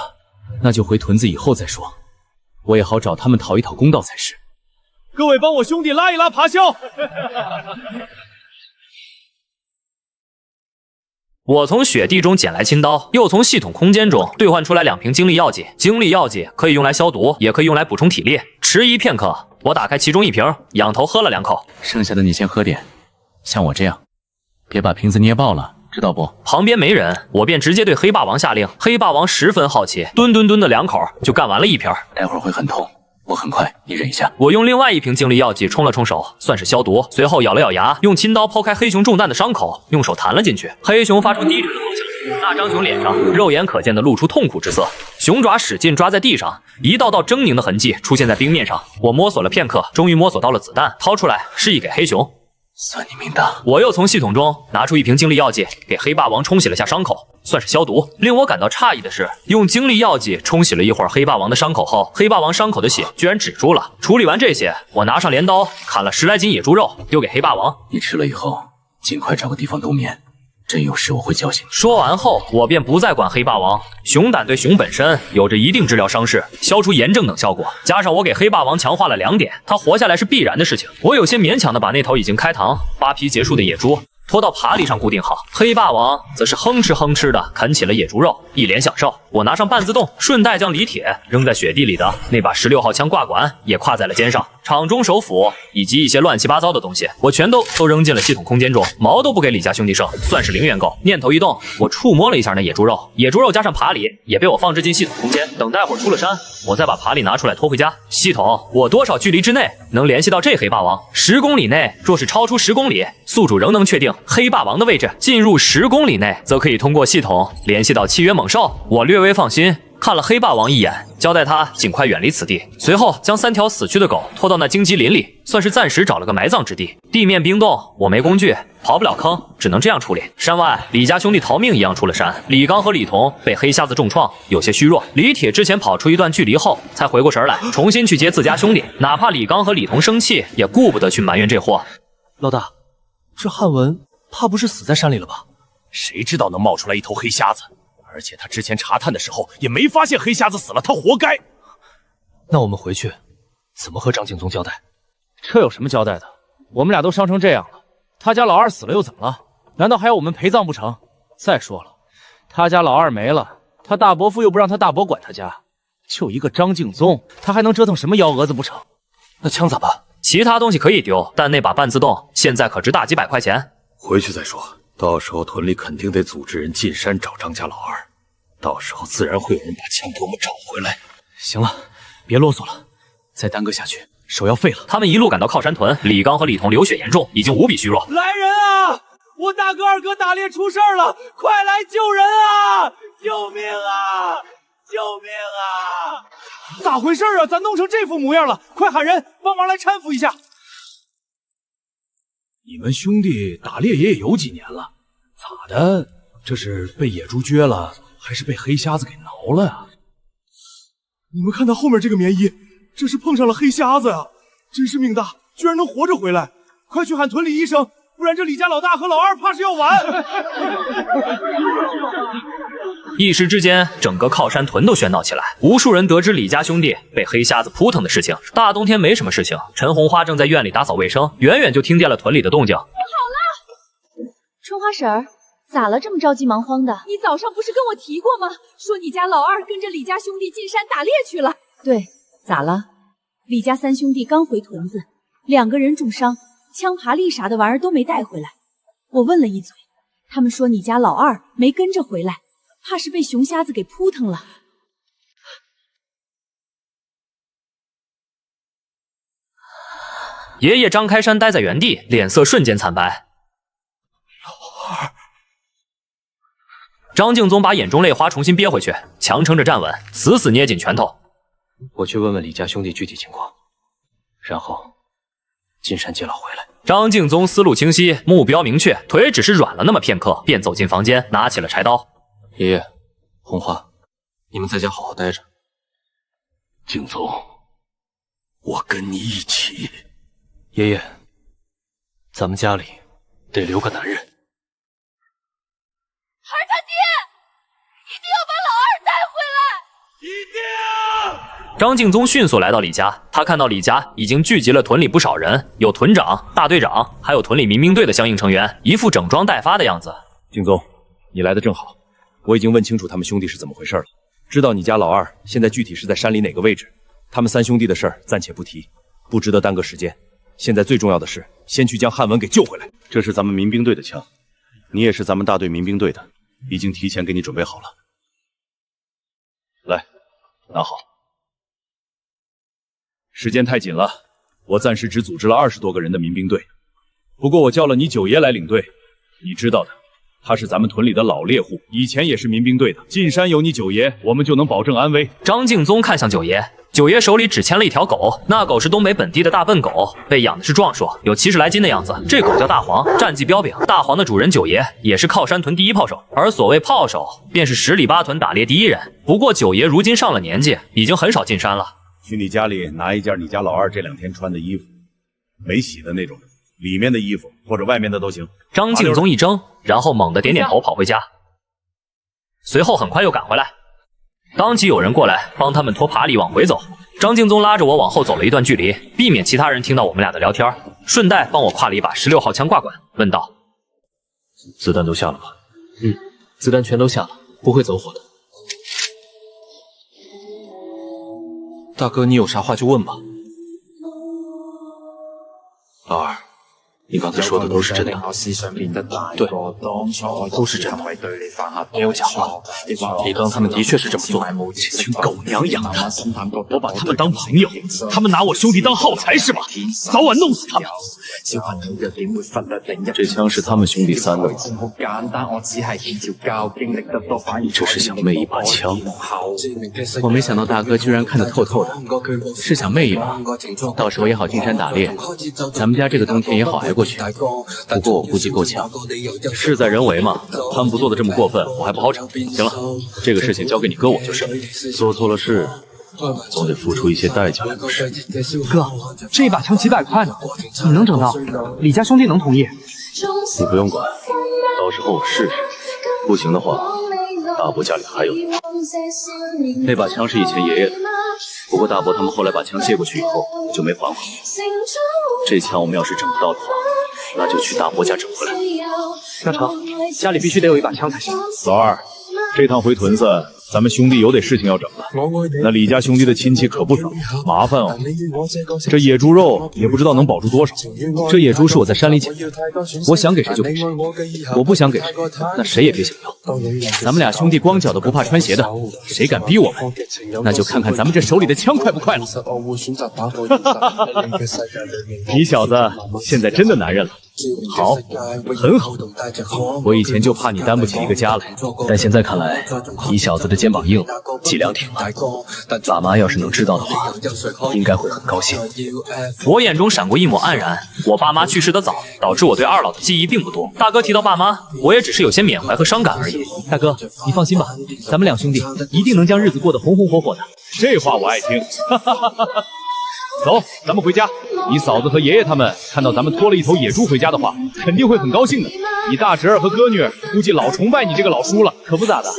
那就回屯子以后再说，我也好找他们讨一讨公道才是。各位帮我兄弟拉一拉爬销。我从雪地中捡来青刀，又从系统空间中兑换出来2瓶精力药剂。精力药剂可以用来消毒，也可以用来补充体力。迟疑片刻，我打开其中1瓶，仰头喝了2口。剩下的你先喝点，像我这样，别把瓶子捏爆了，知道不？旁边没人，我便直接对黑霸王下令。黑霸王十分好奇，吨的2口就干完了1瓶。待会儿会很痛，我很快，你忍一下。我用另外1瓶精力药剂冲了冲手，算是消毒。随后咬了咬牙，用亲刀剖开黑熊中弹的伤口，用手弹了进去。黑熊发出低沉的咆哮。那张熊脸上肉眼可见的露出痛苦之色，熊爪使劲抓在地上，一道道狰狞的痕迹出现在冰面上。我摸索了片刻，终于摸索到了子弹，掏出来示意给黑熊。算你命大！我又从系统中拿出1瓶精力药剂，给黑霸王冲洗了下伤口，算是消毒。令我感到诧异的是，用精力药剂冲洗了一会儿黑霸王的伤口后，黑霸王伤口的血居然止住了。处理完这些，我拿上镰刀砍了10来斤野猪肉，丢给黑霸王。你吃了以后，尽快找个地方冬眠。真有事我会叫醒你。说完后，我便不再管黑霸王。熊胆对熊本身有着一定治疗伤势、消除炎症等效果，加上我给黑霸王强化了2点，他活下来是必然的事情。我有些勉强的把那头已经开膛、扒皮结束的野猪拖到爬犁上固定好，黑霸王则是哼哧的啃起了野猪肉，一脸享受。我拿上半自动，顺带将李铁扔在雪地里的那把16号枪挂管也挎在了肩上，场中手斧以及一些乱七八糟的东西，我全都扔进了系统空间中，毛都不给李家兄弟剩，算是零元购。念头一动，我触摸了一下那野猪肉，野猪肉加上爬犁也被我放置进系统空间。等待会儿出了山，我再把爬犁拿出来拖回家。系统，我多少距离之内能联系到这黑霸王？10公里内，若是超出10公里，宿主仍能确定黑霸王的位置。进入10公里内，则可以通过系统联系到契约猛兽。我略微放心，看了黑霸王一眼，交代他尽快远离此地。随后将3条死去的狗拖到那荆棘林里，算是暂时找了个埋葬之地。地面冰冻，我没工具，刨不了坑，只能这样处理。山外，李家兄弟逃命一样出了山。李刚和李彤被黑瞎子重创，有些虚弱。李铁之前跑出一段距离后，才回过神来，重新去接自家兄弟。哪怕李刚和李彤生气，也顾不得去埋怨这货。老大，这汉文怕不是死在山里了吧？谁知道能冒出来一头黑瞎子？而且他之前查探的时候也没发现黑瞎子死了，他活该。那我们回去怎么和张景宗交代？这有什么交代的？我们俩都伤成这样了，他家老二死了又怎么了？难道还要我们陪葬不成？再说了，他家老二没了，他大伯父又不让他大伯管他家，就一个张敬宗，他还能折腾什么幺蛾子不成？那枪咋办？其他东西可以丢，但那把半自动现在可值大几百块钱。回去再说，到时候屯里肯定得组织人进山找张家老二，到时候自然会有人把枪给我们找回来。行了，别啰嗦了，再耽搁下去手要废了。他们一路赶到靠山屯，李刚和李彤流血严重，已经无比虚弱。来人啊！我大哥二哥打猎出事了，快来救人啊！救命啊！救命啊！咋回事啊？咋弄成这副模样了？快喊人帮忙来搀扶一下。你们兄弟打猎也有几年了，咋的？这是被野猪撅了，还是被黑瞎子给挠了呀？你们看他后面这个棉衣，这是碰上了黑瞎子啊！真是命大，居然能活着回来！快去喊屯里医生，不然这李家老大和老二怕是要完。一时之间，整个靠山屯都喧闹起来，无数人得知李家兄弟被黑瞎子扑腾的事情。大冬天没什么事情，陈红花正在院里打扫卫生，远远就听见了屯里的动静。好了，春花婶儿，咋了？这么着急忙慌的？你早上不是跟我提过吗？说你家老二跟着李家兄弟进山打猎去了。对，咋了？李家3兄弟刚回屯子，2个人重伤，枪爬犁啥的玩意儿都没带回来。我问了一嘴，他们说你家老二没跟着回来，怕是被熊瞎子给扑腾了。爷爷张开山呆在原地，脸色瞬间惨白。张敬宗把眼中泪花重新憋回去，强撑着站稳，死死捏紧拳头。我去问问李家兄弟具体情况，然后进山接老回来。张敬宗思路清晰，目标明确，腿只是软了那么片刻，便走进房间，拿起了柴刀。爷爷，红花，你们在家好好待着。敬宗，我跟你一起。爷爷，咱们家里得留个男人。孩他爹，一定要把老二带回来！一定！张敬宗迅速来到李家，他看到李家已经聚集了屯里不少人，有屯长、大队长，还有屯里民兵队的相应成员，一副整装待发的样子。敬宗，你来的正好，我已经问清楚他们兄弟是怎么回事了，知道你家老二现在具体是在山里哪个位置。他们三兄弟的事儿暂且不提，不值得耽搁时间。现在最重要的是，先去将汉文给救回来。这是咱们民兵队的枪，你也是咱们大队民兵队的，已经提前给你准备好了。来，拿好。时间太紧了，我暂时只组织了20多个人的民兵队。不过我叫了你九爷来领队，你知道的，他是咱们屯里的老猎户，以前也是民兵队的。进山有你九爷，我们就能保证安危。张敬宗看向九爷，九爷手里只牵了一条狗，那狗是东北本地的大笨狗，被养的是壮硕，有70来斤的样子。这狗叫大黄，战绩彪炳。大黄的主人九爷也是靠山屯第一炮手，而所谓炮手，便是10里8屯打猎第一人。不过九爷如今上了年纪，已经很少进山了。去你家里拿一件你家老二这2天穿的衣服，没洗的那种，里面的衣服或者外面的都行。张敬宗一怔，然后猛地点点头，跑回家。随后很快又赶回来，当即有人过来帮他们拖爬犁往回走。张敬宗拉着我往后走了一段距离，避免其他人听到我们俩的聊天，顺带帮我挎了一把16号枪挂管，问道：“子弹都下了吧？”“子弹全都下了，不会走火的。”“大哥，你有啥话就问吧。”“老二，你刚才说的都是真的？”“对，都是真的，没有假话。李刚他们的确是这么做，这群狗娘养的，我把他们当朋友，他们拿我兄弟当耗材是吧？早晚弄死他们！”“这枪是他们兄弟3的，你这是想昧一把枪？”“我没想到大哥居然看得透透的，是想昧一把，到时候也好进山打猎，咱们家这个冬天也好挨过去。不过我估计够呛。”“事在人为嘛，他们不做的这么过分，我还不好整。行了，这个事情交给你哥我就是。做错了事，总得付出一些代价。”“哥，这一把枪几百块呢，你能整到？李家兄弟能同意？”“你不用管，到时候我试试，不行的话，大伯家里还有。”“那把枪是以前爷爷的，不过大伯他们后来把枪借过去以后就没还回来。这枪我们要是整不到的话，那就去大伯家整回来。”“那成，家里必须得有一把枪才行。”“老二，这趟回屯子，咱们兄弟有得事情要整了。那李家兄弟的亲戚可不少，麻烦哦。这野猪肉也不知道能保住多少。这野猪是我在山里捡的，我想给谁就给谁，我不想给谁，那谁也别想要。咱们俩兄弟光脚的不怕穿鞋的，谁敢逼我们，那就看看咱们这手里的枪快不快了。”“你小子现在真的男人了。”“好，很好。我以前就怕你担不起一个家来，但现在看来，你小子的肩膀硬了，脊梁挺了。爸妈要是能知道的话，应该会很高兴。”我眼中闪过一抹黯然。我爸妈去世的早，导致我对二老的记忆并不多。大哥提到爸妈，我也只是有些缅怀和伤感而已。大哥，你放心吧，咱们2兄弟一定能将日子过得红红火火的。这话我爱听。走，咱们回家。你嫂子和爷爷他们看到咱们拖了一头野猪回家的话，肯定会很高兴的。你大侄儿和哥女估计老崇拜你这个老叔了。可不咋的，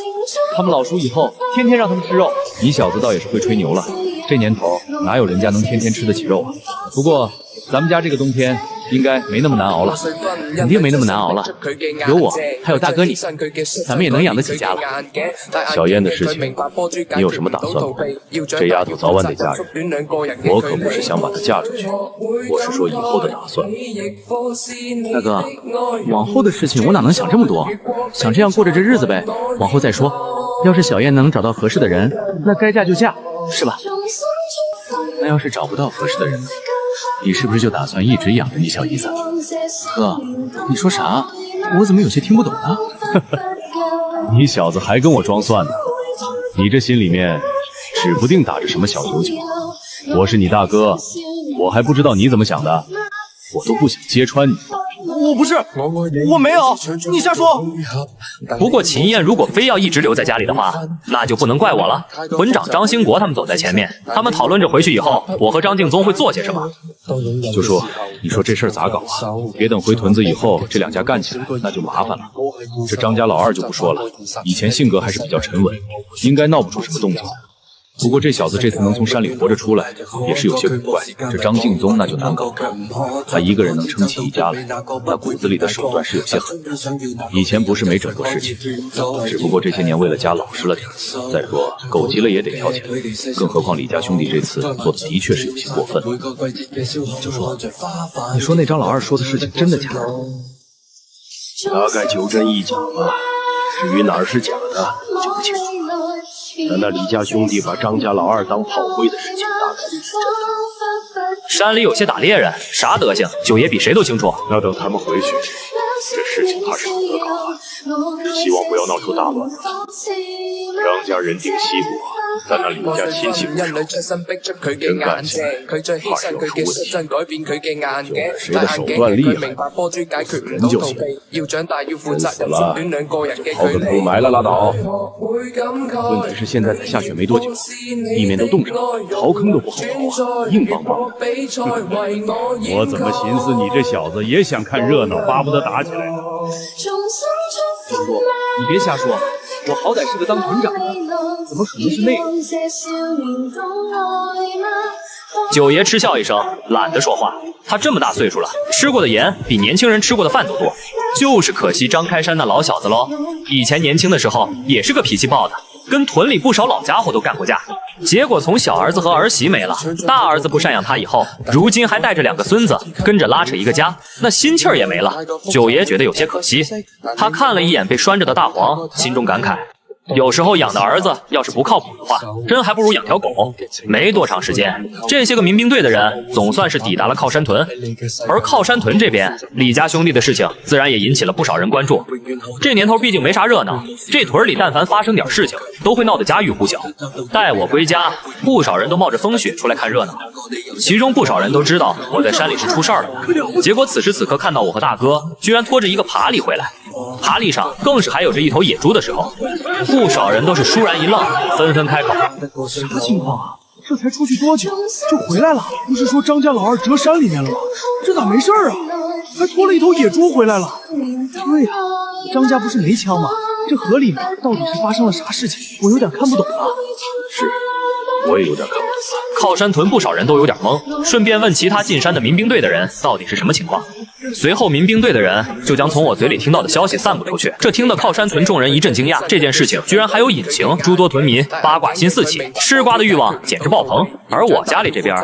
他们老叔以后天天让他们吃肉。你小子倒也是会吹牛了，这年头哪有人家能天天吃得起肉啊？不过咱们家这个冬天应该没那么难熬了。肯定没那么难熬了，有我，还有大哥你，咱们也能养得起家了。小燕的事情，你有什么打算吗？这丫头早晚得嫁人，我可不是想把她嫁出去，我是说以后的打算。大哥，往后的事情我哪能想这么多？想这样过着这日子呗，往后再说。要是小燕能找到合适的人，那该嫁就嫁，是吧？那要是找不到合适的人呢？你是不是就打算一直养着你小姨子？哥，你说啥？我怎么有些听不懂呢？你小子还跟我装蒜呢？你这心里面指不定打着什么小九九。我是你大哥，我还不知道你怎么想的，我都不想揭穿你。我不是，我没有，你瞎说。不过秦燕如果非要一直留在家里的话，那就不能怪我了。屯长张兴国他们走在前面，他们讨论着回去以后，我和张敬宗会做些什么。就说，你说这事儿咋搞啊？别等回屯子以后，这两家干起来，那就麻烦了。这张家老二就不说了，以前性格还是比较沉稳，应该闹不出什么动静。不过这小子这次能从山里活着出来，也是有些古怪。这张敬宗那就难搞了，他一个人能撑起一家来，那骨子里的手段是有些狠的。以前不是没整过事情，只不过这些年为了家老实了点。再说狗急了也得挑钱，更何况李家兄弟这次做的的确是有些过分。就说，你说那张老二说的事情真的假的？大概就这一讲吧，至于哪儿是假的，我就不清楚了。但那李家兄弟把张家老二当炮灰的事情，大概率是真的。山里有些打猎人，啥德行，九爷比谁都清楚。要等他们回去，这事情怕是不得搞了。只希望不要闹出大乱子。张家人定西国，但那李家亲戚不少，真干起来怕是要出问题。就谁的手段厉害，死人就行。人死了，刨个坑埋了拉倒。问题是现在才下雪没多久，地面都冻上了，刨坑都不好刨啊，硬邦邦的。我怎么寻思你这小子也想看热闹，巴不得打起来呢？叔叔，你别瞎说，我好歹是个当屯长的，怎么可能是那样？九爷嗤笑一声，懒得说话。他这么大岁数了，吃过的盐比年轻人吃过的饭都多，就是可惜张开山那老小子喽。以前年轻的时候也是个脾气暴的，跟屯里不少老家伙都干过架。结果从小儿子和儿媳没了，大儿子不赡养他以后，如今还带着2个孙子，跟着拉扯一个家，那心气儿也没了。九爷觉得有些可惜，他看了一眼被拴着的大黄，心中感慨。有时候养的儿子要是不靠谱的话，真还不如养条狗。没多长时间，这些个民兵队的人总算是抵达了靠山屯，而靠山屯这边，李家兄弟的事情自然也引起了不少人关注。这年头毕竟没啥热闹，这屯里但凡发生点事情，都会闹得家喻户晓。待我归家，不少人都冒着风雪出来看热闹，其中不少人都知道我在山里是出事儿了的。结果此时此刻看到我和大哥居然拖着一个爬犁回来，爬犁上更是还有着一头野猪的时候，不少人都是倏然一愣，纷纷开口：啥情况啊？这才出去多久就回来了？不是说张家老二折山里面了吗？这咋没事啊？还拖了一头野猪回来了？对呀，张家不是没枪吗？这河里面到底是发生了啥事情？我有点看不懂了。是，我也有点看不懂。靠山屯不少人都有点懵，顺便问其他进山的民兵队的人到底是什么情况。随后民兵队的人就将从我嘴里听到的消息散布出去，这听得靠山屯众人一阵惊讶，这件事情居然还有隐情，诸多屯民八卦心四起，吃瓜的欲望简直爆棚。而我家里这边，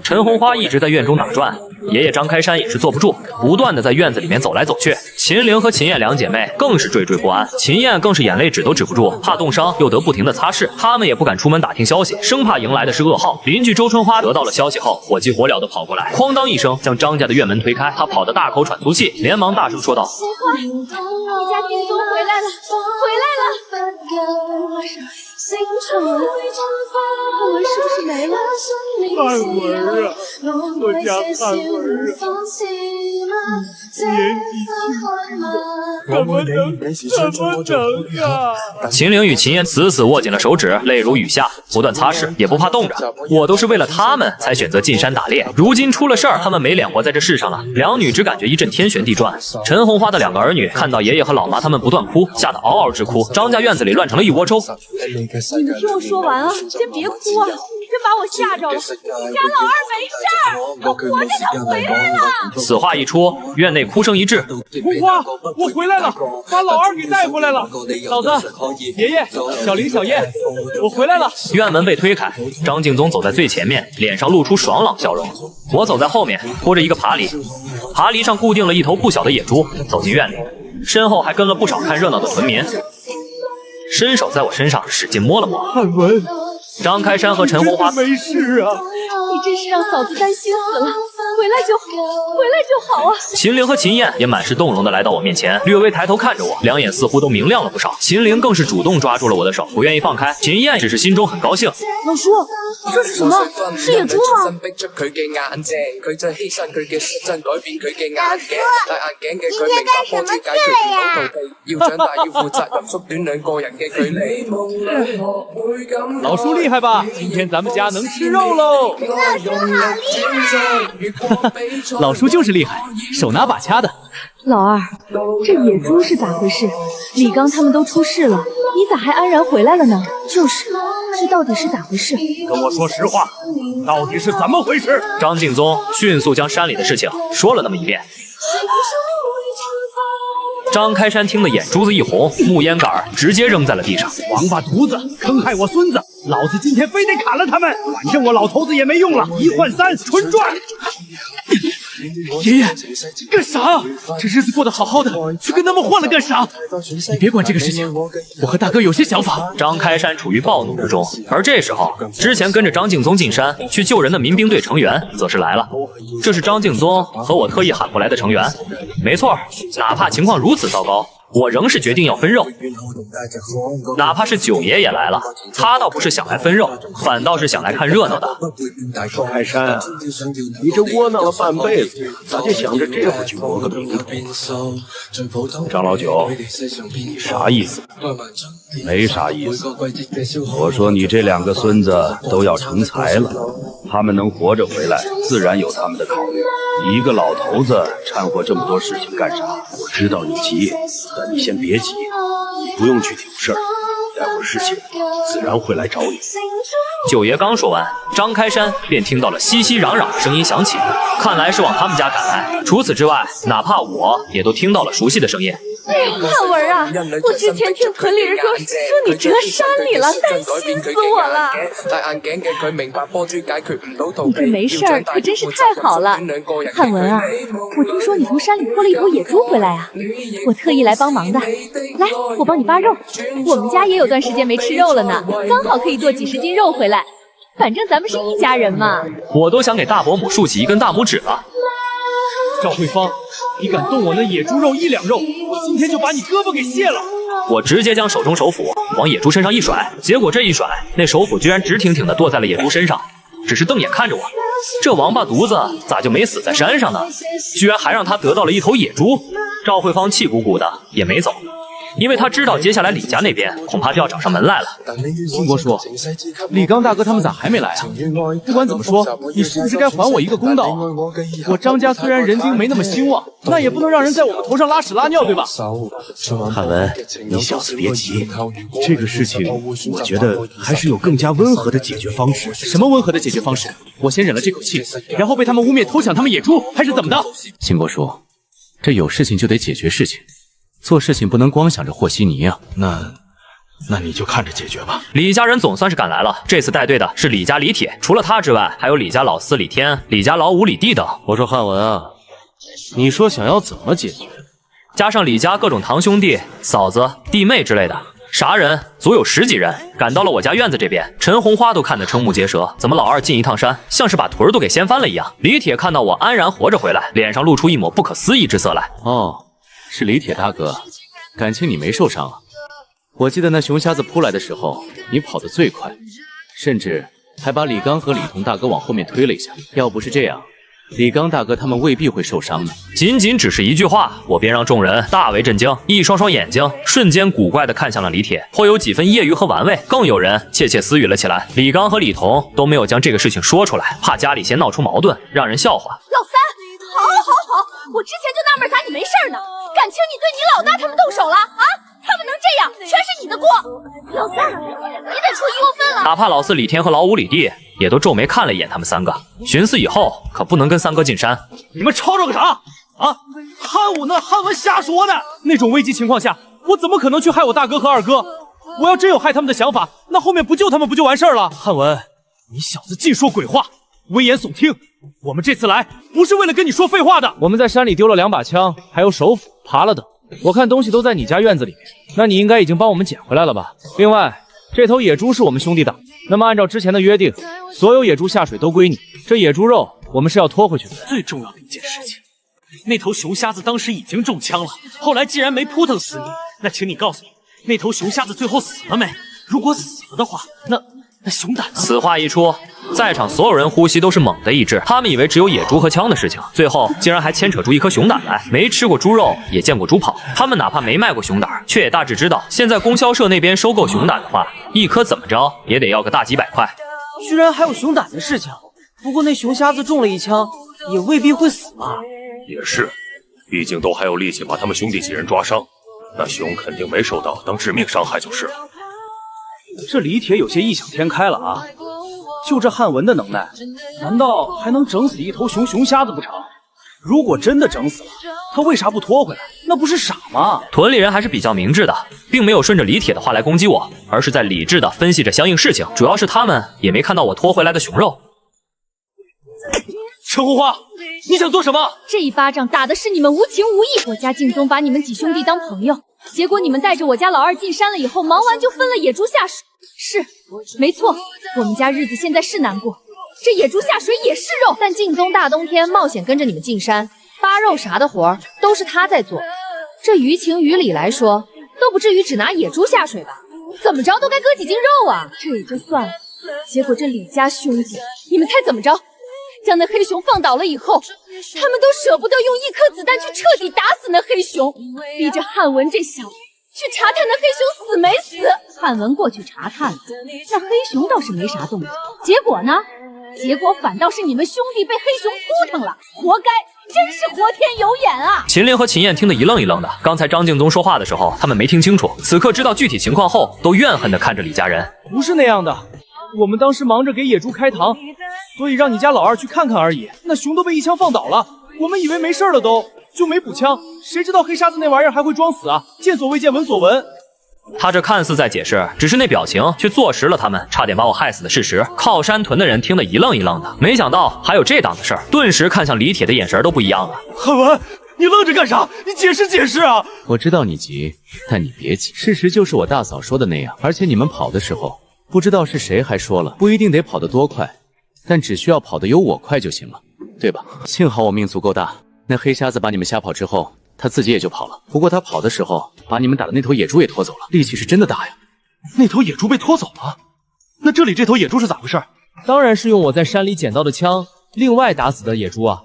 陈红花一直在院中打转，爷爷张开山也是坐不住，不断的在院子里面走来走去。秦玲和秦燕2姐妹更是惴惴不安，秦燕更是眼泪止都止不住，怕冻伤又得不停的擦拭，他们也不敢出门打听消息，生怕迎来的是噩耗。邻居周春花得到了消息后，火急火燎的跑过来，哐当一声将张家的院门推开，她跑得大口喘粗气，连忙大声说道：你家丁宗回来了，回来了！汉文是不是没了？汉文啊，我家汉文啊，年纪轻怎么能啊！秦玲与秦燕死死握紧了手指，泪如雨下，不断擦拭，也不怕冻着。我都是为了他们才选择进山打猎，如今出了事儿，他们没脸活在这世上了。两女只感觉一阵天旋地转。陈红花的2个儿女看到爷爷和老妈他们不断哭，吓得嗷嗷直哭，张家院子里乱成了一窝粥。你们听我说完啊，先别哭啊！真把我吓着了。你家老二没事儿，他活着，他回来了。此话一出，院内哭声一致。红花，我回来了，把老二给带回来了。嫂子、爷爷、小林、小燕，我回来了。院门被推开，张敬宗走在最前面，脸上露出爽朗笑容。我走在后面，拖着一个爬犁，爬犁上固定了一头不小的野猪，走进院里，身后还跟了不少看热闹的屯民。伸手在我身上使劲摸了摸。汉文，张开山和陈红花没事啊！你真是让嫂子担心死了。回来就好，回来就好啊！秦陵和秦燕也满是动容的来到我面前，略微抬头看着我，两眼似乎都明亮了不少。秦陵更是主动抓住了我的手，不愿意放开。秦燕只是心中很高兴。老叔，这是什么？是野猪吗？今天干什么去了呀？老叔厉害吧？今天咱们家能吃肉喽！老叔就是厉害，手拿把掐的。老二，这野猪是咋回事？李刚他们都出事了，你咋还安然回来了呢？就是，这到底是咋回事？跟我说实话，到底是怎么回事？张敬宗迅速将山里的事情说了那么一遍。张开山听得眼珠子一红，木烟杆直接扔在了地上。王八犊子，坑害我孙子！老子今天非得砍了他们，反正我老头子也没用了，1换3，纯赚！爷爷，干啥？这日子过得好好的，去跟他们换了干啥？你别管这个事情，我和大哥有些想法。张开山处于暴怒之中，而这时候，之前跟着张敬宗进山去救人的民兵队成员则是来了。这是张敬宗和我特意喊过来的成员。没错，哪怕情况如此糟糕，我仍是决定要分肉。哪怕是九爷也来了，他倒不是想来分肉，反倒是想来看热闹的。开山啊，你这窝囊了半辈子，咋就想着这会去搏个名头？张老九，你啥意思？没啥意思。我说你这2个孙子都要成才了，他们能活着回来，自然有他们的考虑。你一个老头子掺和这么多事情干啥？我知道你急，但你先别急，你不用去挑事儿，待会儿事情自然会来找你。九爷刚说完，张开山便听到了熙熙攘攘的声音响起，看来是往他们家赶来。除此之外，哪怕我也都听到了熟悉的声音。汉文啊，我之前听屯里人说你折山里了，担心死我了。你这没事儿，可真是太好了。汉文啊，我听说你从山里拖了一头野猪回来啊，我特意来帮忙的。来，我帮你扒肉，我们家也有段时间没吃肉了呢，刚好可以剁几10斤肉回来。反正咱们是一家人嘛。我都想给大伯母竖起一根大拇指了。赵慧芳，你敢动我那野猪肉1两肉，我今天就把你胳膊给卸了！我直接将手中手斧往野猪身上一甩，结果这一甩，那手斧居然直挺挺地剁在了野猪身上，只是瞪眼看着我。这王八犊子咋就没死在山上呢？居然还让他得到了一头野猪！赵慧芳气鼓鼓的也没走。因为他知道接下来李家那边恐怕就要找上门来了。兴国叔，李刚大哥他们咋还没来啊？不管怎么说，你是不是该还我一个公道啊？我张家虽然人丁没那么兴旺，那也不能让人在我们头上拉屎拉尿，对吧？汉文，你小子别急，这个事情我觉得还是有更加温和的解决方式。什么温和的解决方式？我先忍了这口气，然后被他们污蔑偷抢他们野猪，还是怎么的？兴国叔，这有事情就得解决事情。做事情不能光想着和稀泥啊！那你就看着解决吧。李家人总算是赶来了，这次带队的是李家李铁，除了他之外，还有李家老四李天、李家老五李地等。我说汉文啊，你说想要怎么解决？加上李家各种堂兄弟、嫂子、弟妹之类的，啥人足有10几人，赶到了我家院子这边。陈红花都看得瞠目结舌，怎么老二进一趟山，像是把屯都给掀翻了一样。李铁看到我安然活着回来，脸上露出一抹不可思议之色来。哦。是李铁大哥，感情你没受伤啊？我记得那熊瞎子扑来的时候，你跑得最快，甚至还把李刚和李彤大哥往后面推了一下。要不是这样，李刚大哥他们未必会受伤呢。仅仅只是一句话，我便让众人大为震惊，一双双眼睛瞬间古怪地看向了李铁，颇有几分揶揄和玩味，更有人窃窃私语了起来。李刚和李彤都没有将这个事情说出来，怕家里先闹出矛盾，让人笑话。老三，好，我之前就纳闷咋你没事呢。感情你对你老大他们动手了啊？他们能这样，全是你的锅。老三，你得出1窝分了。哪怕老四李天和老五李地也都皱眉看了一眼他们3个，寻思以后可不能跟3哥进山。你们吵吵个啥啊？汉文瞎说呢。那种危急情况下，我怎么可能去害我大哥和二哥？我要真有害他们的想法，那后面不救他们不就完事儿了？汉文，你小子净说鬼话，危言耸听。我们这次来不是为了跟你说废话的。我们在山里丢了2把枪，还有手斧、耙了等。我看东西都在你家院子里面，那你应该已经帮我们捡回来了吧？另外，这头野猪是我们兄弟的，那么按照之前的约定，所有野猪下水都归你。这野猪肉我们是要拖回去的。最重要的一件事情，那头熊瞎子当时已经中枪了，后来既然没扑腾死你，那请你告诉我，那头熊瞎子最后死了没？如果死了的话，那熊胆呢？此话一出，在场所有人呼吸都是猛地一滞，他们以为只有野猪和枪的事情，最后竟然还牵扯出一颗熊胆来。没吃过猪肉，也见过猪跑，他们哪怕没卖过熊胆，却也大致知道，现在供销社那边收购熊胆的话，一颗怎么着也得要个大几百块。居然还有熊胆的事情，不过那熊瞎子中了一枪，也未必会死吧？也是，毕竟都还有力气把他们兄弟几人抓伤，那熊肯定没受到当致命伤害就是了。这李铁有些异想天开了啊！就这汉文的能耐，难道还能整死一头熊瞎子不成？如果真的整死了，他为啥不拖回来？那不是傻吗？屯里人还是比较明智的，并没有顺着李铁的话来攻击我，而是在理智的分析着相应事情。主要是他们也没看到我拖回来的熊肉。陈红花，你想做什么？这一巴掌打的是你们无情无义。我家敬宗把你们几兄弟当朋友，结果你们带着我家老二进山了以后，忙完就分了野猪下水。是，没错，我们家日子现在是难过。这野猪下水也是肉，但敬宗大冬天冒险跟着你们进山，扒肉啥的活儿都是他在做。这于情于理来说，都不至于只拿野猪下水吧？怎么着都该割几斤肉啊！这也就算了，结果这李家兄弟，你们猜怎么着？将那黑熊放倒了以后，他们都舍不得用一颗子弹去彻底打死那黑熊，逼着汉文这小子去查探那黑熊死没死。汉文过去查探了，那黑熊倒是没啥动静，结果呢？结果反倒是你们兄弟被黑熊扑腾了，活该！真是活天有眼啊！秦林和秦燕听得一愣一愣的。刚才张敬宗说话的时候，他们没听清楚，此刻知道具体情况后，都怨恨的看着李家人。不是那样的，我们当时忙着给野猪开膛，所以让你家老二去看看而已。那熊都被一枪放倒了，我们以为没事了就没补枪，谁知道黑沙子那玩意儿还会装死啊！见所未见，闻所闻。他这看似在解释，只是那表情却坐实了他们差点把我害死的事实。靠山屯的人听得一愣一愣的，没想到还有这档子事儿，顿时看向李铁的眼神都不一样了。汉文，你愣着干啥？你解释解释啊！我知道你急，但你别急，事实就是我大嫂说的那样。而且你们跑的时候，不知道是谁还说了，不一定得跑得多快，但只需要跑得有我快就行了，对吧？幸好我命足够大，那黑瞎子把你们吓跑之后，他自己也就跑了。不过他跑的时候，把你们打的那头野猪也拖走了，力气是真的大呀。那头野猪被拖走了？那这里这头野猪是咋回事？当然是用我在山里捡到的枪，另外打死的野猪啊！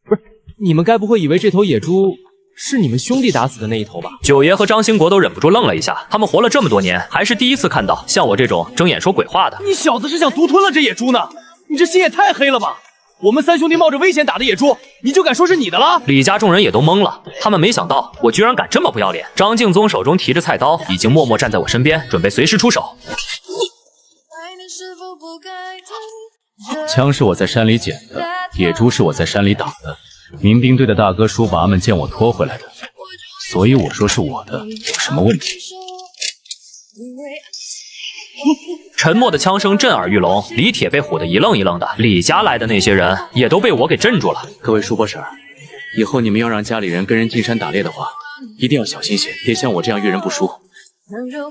不是，你们该不会以为这头野猪是你们兄弟打死的那一头吧？九爷和张兴国都忍不住愣了一下，他们活了这么多年，还是第一次看到像我这种睁眼说鬼话的。你小子是想独吞了这野猪呢？你这心也太黑了吧！我们三兄弟冒着危险打的野猪，你就敢说是你的了？李家众人也都懵了，他们没想到我居然敢这么不要脸。张敬宗手中提着菜刀，已经默默站在我身边，准备随时出手。枪是我在山里捡的，野猪是我在山里打的。民兵队的大哥叔拔们见我拖回来的，所以我说是我的，有什么问题？沉默的枪声震耳欲聋，李铁被唬得一愣一愣的，李家来的那些人也都被我给镇住了。各位叔伯婶儿，以后你们要让家里人跟人进山打猎的话，一定要小心些，别像我这样遇人不淑，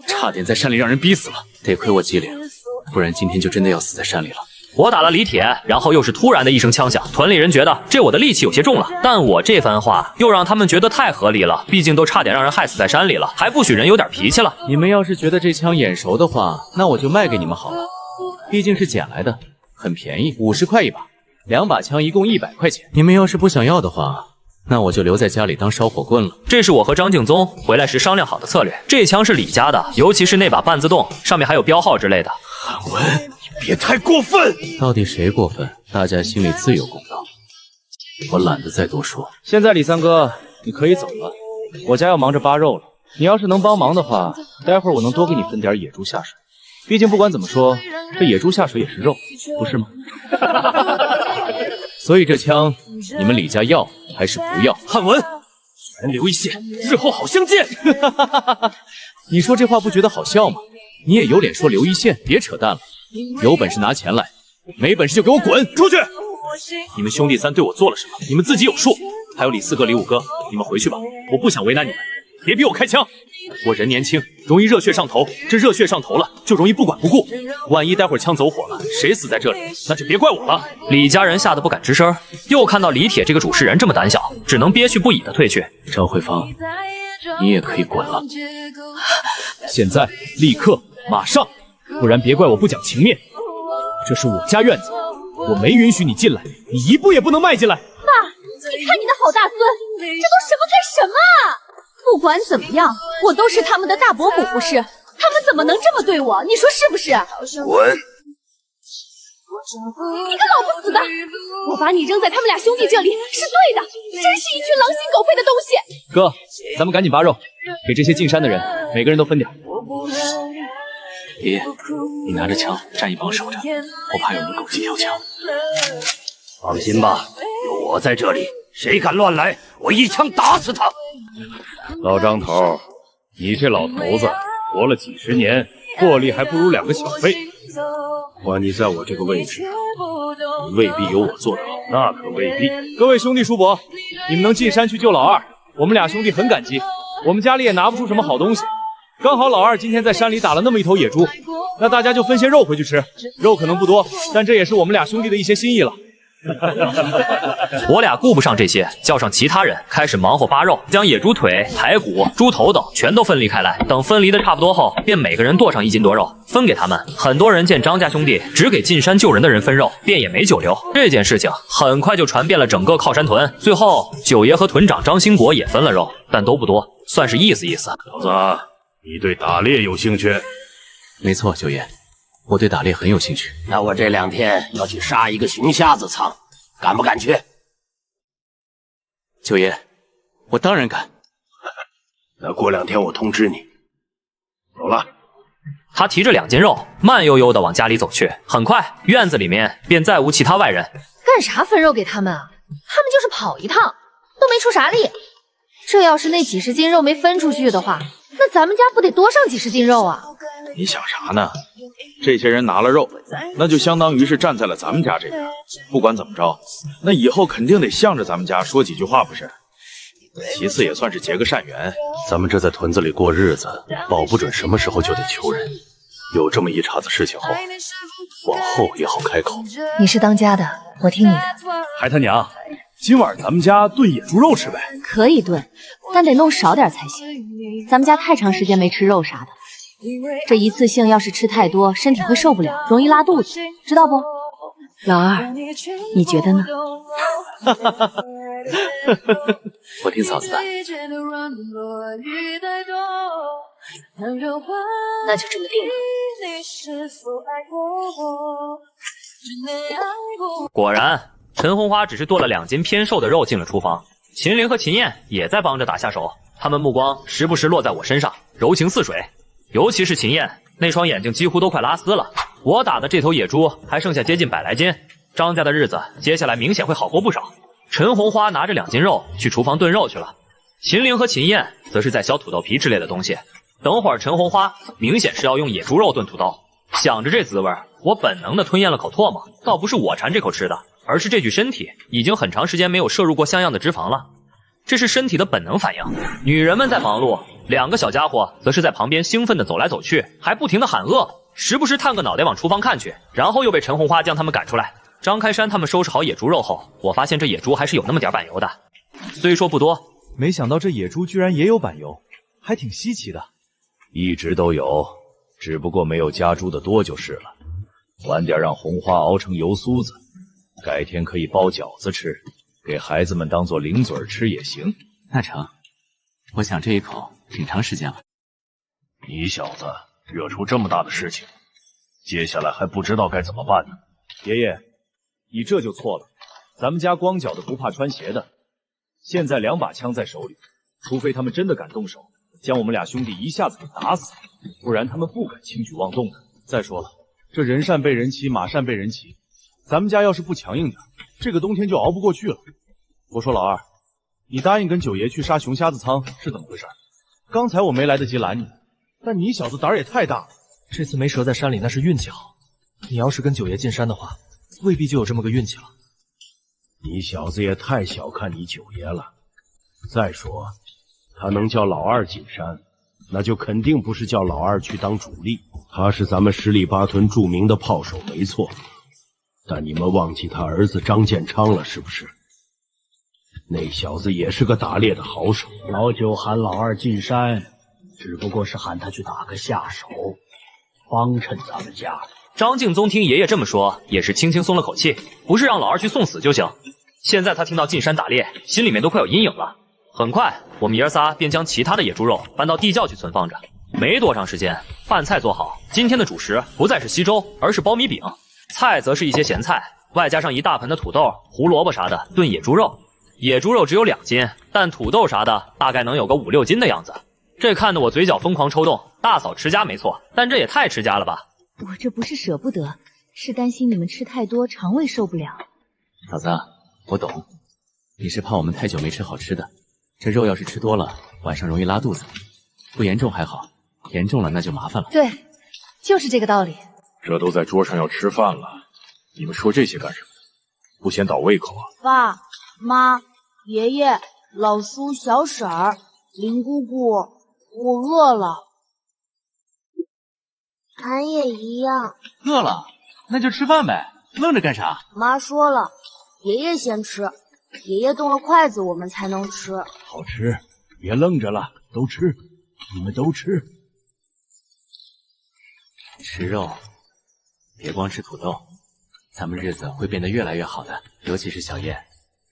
差点在山里让人逼死了。得亏我机灵，不然今天就真的要死在山里了。我打了李铁，然后又是突然的一声枪响，屯里人觉得这我的力气有些重了，但我这番话又让他们觉得太合理了，毕竟都差点让人害死在山里了，还不许人有点脾气了。你们要是觉得这枪眼熟的话，那我就卖给你们好了，毕竟是捡来的，很便宜，50块一把，2把枪一共100块钱。你们要是不想要的话，那我就留在家里当烧火棍了。这是我和张敬宗回来时商量好的策略。这枪是李家的，尤其是那把半自动，上面还有标号之类的。汉文，你别太过分！到底谁过分？大家心里自有公道。我懒得再多说。现在李三哥，你可以走了，我家要忙着扒肉了。你要是能帮忙的话，待会儿我能多给你分点野猪下水。毕竟不管怎么说，这野猪下水也是肉，不是吗？所以这枪，你们李家要还是不要？汉文，人留一线，日后好相见。你说这话不觉得好笑吗？你也有脸说留一线？别扯淡了，有本事拿钱来，没本事就给我滚出去！你们兄弟三对我做了什么，你们自己有数。还有李四哥、李五哥，你们回去吧，我不想为难你们。别逼我开枪！我人年轻，容易热血上头，这热血上头了，就容易不管不顾。万一待会儿枪走火了，谁死在这里，那就别怪我了。李家人吓得不敢吱声，又看到李铁这个主事人这么胆小，只能憋屈不已的退去。张慧芳，你也可以滚了，现在，立刻，马上，不然别怪我不讲情面。这是我家院子，我没允许你进来，你一步也不能迈进来。爸，你看你的好大孙，这都什么跟什么啊！不管怎么样，我都是他们的大伯母，不是？他们怎么能这么对我？你说是不是？滚！你个老不死的！我把你扔在他们俩兄弟这里是对的，真是一群狼心狗肺的东西！哥，咱们赶紧扒肉，给这些进山的人每个人都分点。爷爷，你拿着枪站一旁守着，我怕有人狗急跳墙。放心吧，有我在这里，谁敢乱来，我一枪打死他！老张头，你这老头子活了几十年，魄力还不如2个小辈。换你在我这个位置，你未必有我做得好。那可未必。各位兄弟叔伯，你们能进山去救老二，我们俩兄弟很感激。我们家里也拿不出什么好东西，刚好老二今天在山里打了那么一头野猪，那大家就分些肉回去吃。肉可能不多，但这也是我们俩兄弟的一些心意了。我俩顾不上这些，叫上其他人开始忙活扒肉，将野猪腿、排骨、猪头等全都分离开来。等分离的差不多后，便每个人剁上1斤多肉，分给他们。很多人见张家兄弟只给进山救人的人分肉，便也没久留。这件事情很快就传遍了整个靠山屯。最后，九爷和屯长张兴国也分了肉，但都不多，算是意思意思。小子，你对打猎有兴趣？没错，九爷，我对打猎很有兴趣。那我这2天要去杀一个熊瞎子仓，敢不敢去？九爷，我当然敢。那过2天我通知你。走了。他提着2斤肉，慢悠悠地往家里走去。很快，院子里面便再无其他外人。干啥分肉给他们啊？他们就是跑一趟，都没出啥力。这要是那几十斤肉没分出去的话，那咱们家不得多上几十斤肉啊？你想啥呢？这些人拿了肉，那就相当于是站在了咱们家这边。不管怎么着，那以后肯定得向着咱们家说几句话，不是？其次也算是结个善缘。咱们这在屯子里过日子，保不准什么时候就得求人。有这么一茬子事情后，往后也好开口。你是当家的，我听你的。孩他娘，今晚咱们家炖野猪肉吃呗？可以炖，但得弄少点才行。咱们家太长时间没吃肉啥的，这一次性要是吃太多，身体会受不了，容易拉肚子，知道不？老二，你觉得呢？我听嫂子的。那就这么定了。果然，陈红花只是剁了2斤偏瘦的肉进了厨房，秦陵和秦燕也在帮着打下手，他们目光时不时落在我身上，柔情似水。尤其是秦燕，那双眼睛几乎都快拉丝了。我打的这头野猪还剩下接近100来斤，张家的日子接下来明显会好过不少。陈红花拿着2斤肉去厨房炖肉去了，秦陵和秦燕则是在削土豆皮之类的东西。等会儿陈红花明显是要用野猪肉炖土豆，想着这滋味，我本能的吞咽了口唾沫。倒不是我馋这口吃的，而是这具身体已经很长时间没有摄入过像样的脂肪了，这是身体的本能反应。女人们在忙碌，2个小家伙则是在旁边兴奋地走来走去，还不停地喊饿，时不时探个脑袋往厨房看去，然后又被陈红花将他们赶出来。张开山他们收拾好野猪肉后，我发现这野猪还是有那么点板油的，虽说不多，没想到这野猪居然也有板油，还挺稀奇的。一直都有，只不过没有加猪的多就是了。晚点让红花熬成油酥子，改天可以包饺子吃，给孩子们当做零嘴吃也行。那成，我想这一口挺长时间了。你小子惹出这么大的事情，接下来还不知道该怎么办呢。爷爷，你这就错了。咱们家光脚的不怕穿鞋的，现在2把枪在手里，除非他们真的敢动手，将我们俩兄弟一下子给打死，不然他们不敢轻举妄动的。再说了，这人善被人欺，马善被人骑，咱们家要是不强硬点，这个冬天就熬不过去了。我说老二，你答应跟九爷去杀熊瞎子仓是怎么回事？刚才我没来得及拦你，但你小子胆儿也太大了。这次没折在山里那是运气好，你要是跟九爷进山的话，未必就有这么个运气了。你小子也太小看你九爷了。再说，他能叫老二进山，那就肯定不是叫老二去当主力。他是咱们十里八屯著名的炮手，没错。但你们忘记他儿子张建昌了，是不是？那小子也是个打猎的好手。老九喊老二进山，只不过是喊他去打个下手，帮衬咱们家。张敬宗听爷爷这么说，也是轻轻松了口气，不是让老二去送死就行。现在他听到进山打猎，心里面都快有阴影了。很快，我们爷儿仨便将其他的野猪肉搬到地窖去存放着。没多长时间，饭菜做好，今天的主食不再是稀粥，而是苞米饼，菜则是一些咸菜，外加上一大盆的土豆、胡萝卜啥的炖野猪肉。野猪肉只有2斤，但土豆啥的大概能有个5、6斤的样子。这看得我嘴角疯狂抽动。大嫂持家没错，但这也太持家了吧！我这不是舍不得，是担心你们吃太多，肠胃受不了。嫂子，我懂，你是怕我们太久没吃好吃的，这肉要是吃多了，晚上容易拉肚子。不严重还好，严重了那就麻烦了。对，就是这个道理。这都在桌上要吃饭了，你们说这些干什么？不嫌倒胃口啊？爸妈、爷爷、老苏、小婶儿、林姑姑，我饿了。俺也一样。饿了，那就吃饭呗，愣着干啥？妈说了，爷爷先吃，爷爷动了筷子，我们才能吃。好吃，别愣着了，都吃，你们都吃。吃肉，别光吃土豆，咱们日子会变得越来越好的。尤其是小燕，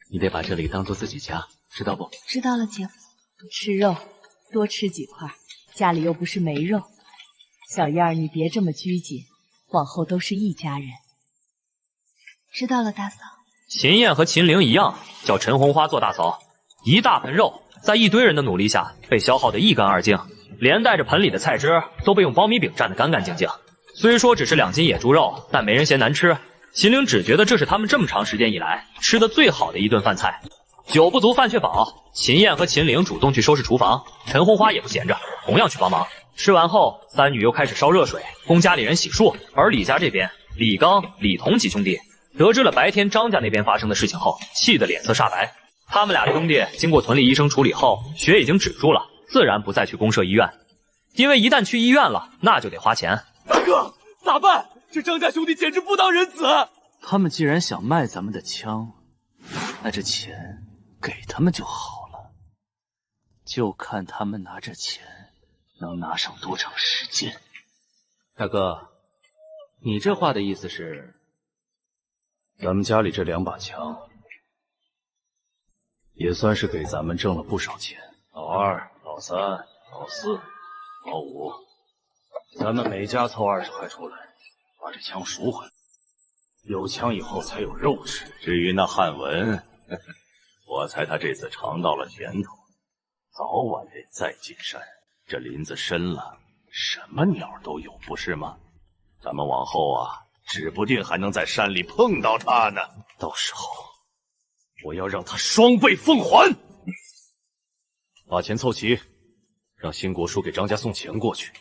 你得把这里当做自己家，知道不？知道了，姐夫。吃肉，多吃几块，家里又不是没肉。小燕儿，你别这么拘谨，往后都是一家人。知道了，大嫂。秦燕和秦陵一样，叫陈红花做大嫂。一大盆肉，在一堆人的努力下被消耗得一干二净，连带着盆里的菜汁都被用苞米饼蘸得干干净净。虽说只是2斤野猪肉，但没人嫌难吃。秦陵只觉得这是他们这么长时间以来吃的最好的一顿饭菜。酒不足饭却饱，秦燕和秦陵主动去收拾厨房，陈红花也不闲着，同样去帮忙。吃完后，3女又开始烧热水，供家里人洗漱。而李家这边，李刚、李彤几兄弟得知了白天张家那边发生的事情后，气得脸色煞白。他们俩兄弟经过屯里医生处理后，血已经止住了，自然不再去公社医院，因为一旦去医院了，那就得花钱。大哥，咋办？这张家兄弟简直不当人子！他们既然想卖咱们的枪，那这钱给他们就好了，就看他们拿着钱能拿上多长时间。大哥，你这话的意思是，咱们家里这2把枪，也算是给咱们挣了不少钱。老2、老3、老4、老5，咱们每家凑20块出来，把这枪赎回来。有枪以后才有肉吃。至于那汉文，我猜他这次尝到了甜头，早晚得再进山。这林子深了，什么鸟都有，不是吗？咱们往后啊，指不定还能在山里碰到他呢。到时候，我要让他双倍奉还。把钱凑齐，让兴国叔给张家送钱过去，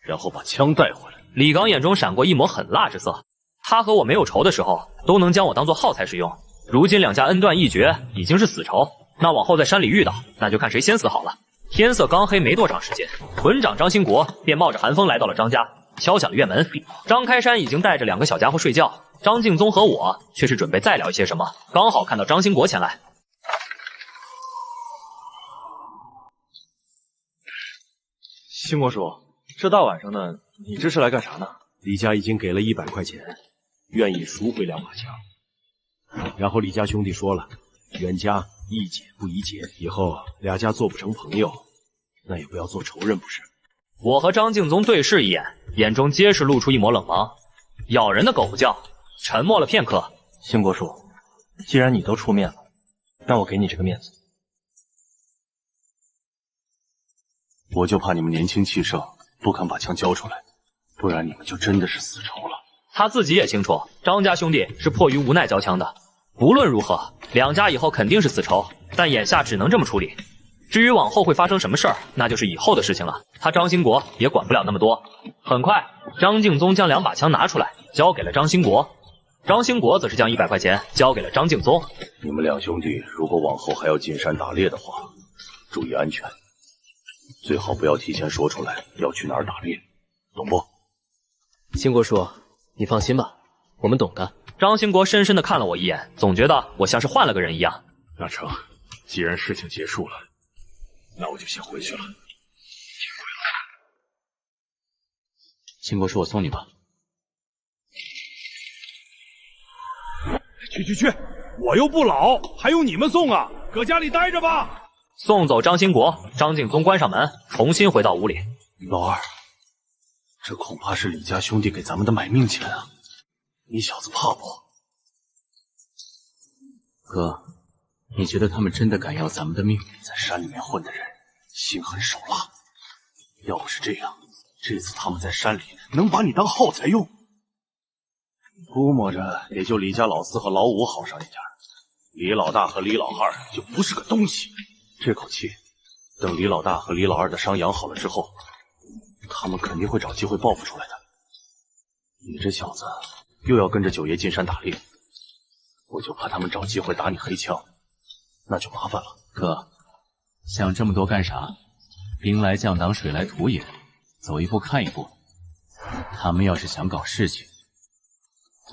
然后把枪带回来。李刚眼中闪过一抹狠辣之色。他和我没有仇的时候，都能将我当做耗材使用。如今2家恩断义绝，已经是死仇，那往后在山里遇到，那就看谁先死好了。天色刚黑没多长时间，屯长张兴国便冒着寒风来到了张家，敲响了院门。张开山已经带着2个小家伙睡觉，张敬宗和我却是准备再聊一些什么，刚好看到张兴国前来。兴国叔，这大晚上的，你这是来干啥呢？李家已经给了100块钱，愿意赎回2把枪。然后李家兄弟说了，冤家宜解不宜结，以后2家做不成朋友，那也不要做仇人，不是？我和张敬宗对视一眼，眼中皆是露出一抹冷芒。咬人的狗不叫。沉默了片刻，兴国叔，既然你都出面了，让我给你这个面子。我就怕你们年轻气盛，不肯把枪交出来，不然你们就真的是死仇了。他自己也清楚，张家兄弟是迫于无奈交枪的。无论如何，2家以后肯定是死仇，但眼下只能这么处理。至于往后会发生什么事儿，那就是以后的事情了。他张兴国也管不了那么多。很快，张敬宗将2把枪拿出来，交给了张兴国。张兴国则是将100块钱交给了张敬宗。你们2兄弟如果往后还要进山打猎的话，注意安全，最好不要提前说出来要去哪儿打猎，懂不？兴国叔，你放心吧，我们懂的。张兴国深深地看了我一眼，总觉得我像是换了个人一样。那成，既然事情结束了，那我就先回去了。兴国叔，我送你吧。去，我又不老，还用你们送啊？搁家里待着吧。送走张兴国，张敬宗关上门，重新回到屋里。老二，这恐怕是李家兄弟给咱们的买命钱啊！你小子怕不？哥，你觉得他们真的敢要咱们的命？在山里面混的人心狠手辣，要不是这样，这次他们在山里能把你当耗材用。估摸着也就李家老四和老五好上一点，李老大和李老二就不是个东西。这口气，等李老大和李老二的伤养好了之后，他们肯定会找机会报复出来的。你这小子又要跟着九爷进山打猎，我就怕他们找机会打你黑枪，那就麻烦了。哥，想这么多干啥？兵来将挡，水来土掩，走一步看一步。他们要是想搞事情，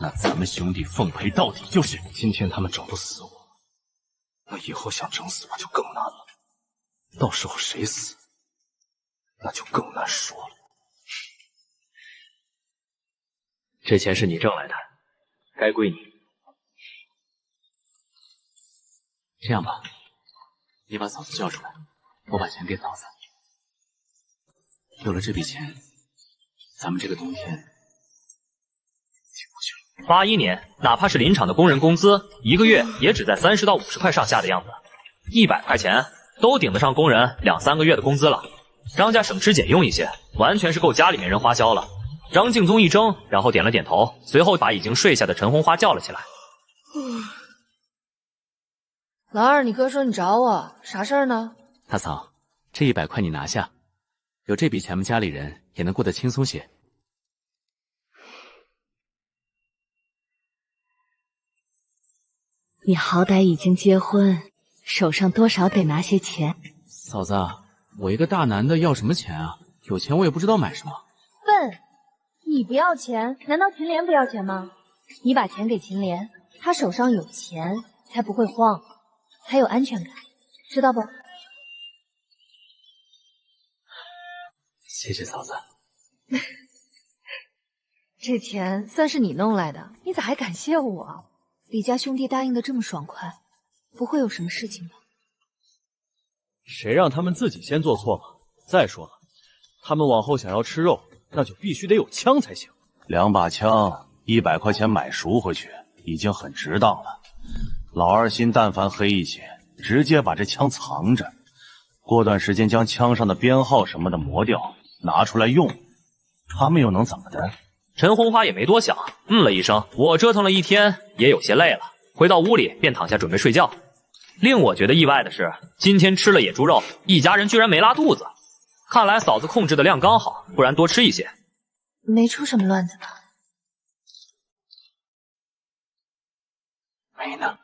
那咱们兄弟奉陪到底就是。今天他们整不死我，那以后想整死我就更难了。到时候谁死，那就更难说了。这钱是你挣来的，该归你。这样吧，你把嫂子叫出来，我把钱给嫂子。有了这笔钱，咱们这个冬天81年，哪怕是林场的工人工资，一个月也只在30到50块上下的样子，100块钱都顶得上工人2、3个月的工资了。张家省吃俭用一些，完全是够家里面人花销了。张敬宗一怔，然后点了点头，随后把已经睡下的陈红花叫了起来。老二，你哥说你找我，啥事儿呢？大嫂，这100块你拿下，有这笔钱，我们家里人也能过得轻松些。你好歹已经结婚，手上多少得拿些钱。嫂子，我一个大男的要什么钱啊？有钱我也不知道买什么。笨，你不要钱，难道秦莲不要钱吗？你把钱给秦莲，她手上有钱，才不会慌，才有安全感，知道不？谢谢嫂子。这钱算是你弄来的，你咋还感谢我？李家兄弟答应的这么爽快，不会有什么事情吧？谁让他们自己先做错嘛？再说了，他们往后想要吃肉，那就必须得有枪才行。2把枪，100块钱买赎回去，已经很值当了。老二心但凡黑一些，直接把这枪藏着，过段时间将枪上的编号什么的磨掉，拿出来用，他们又能怎么的？陈红花也没多想，了一声。我折腾了一天，也有些累了，回到屋里便躺下准备睡觉。令我觉得意外的是，今天吃了野猪肉，一家人居然没拉肚子。看来嫂子控制的量刚好，不然多吃一些。没出什么乱子吧？没呢。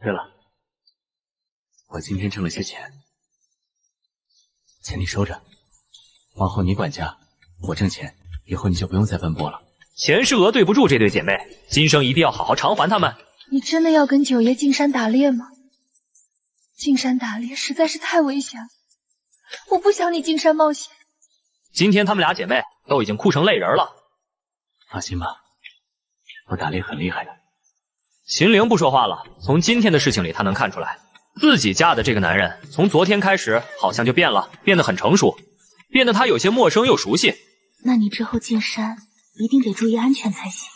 对了，我今天挣了些钱，钱你收着，往后你管家，我挣钱，以后你就不用再奔波了。前世额对不住这对姐妹，今生一定要好好偿还她们。你真的要跟九爷进山打猎吗？进山打猎实在是太危险了，我不想你进山冒险。今天她们俩姐妹都已经哭成泪人了。放心吧，我打猎很厉害的。秦陵不说话了，从今天的事情里她能看出来，自己嫁的这个男人从昨天开始好像就变了，变得很成熟，变得她有些陌生又熟悉。那你之后进山一定得注意安全才行。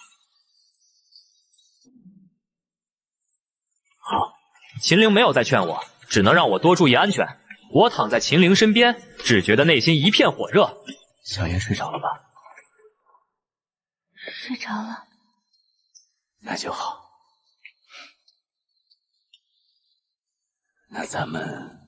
好，秦陵没有再劝我，只能让我多注意安全。我躺在秦陵身边，只觉得内心一片火热。小燕睡着了吧？睡着了。那就好。那咱们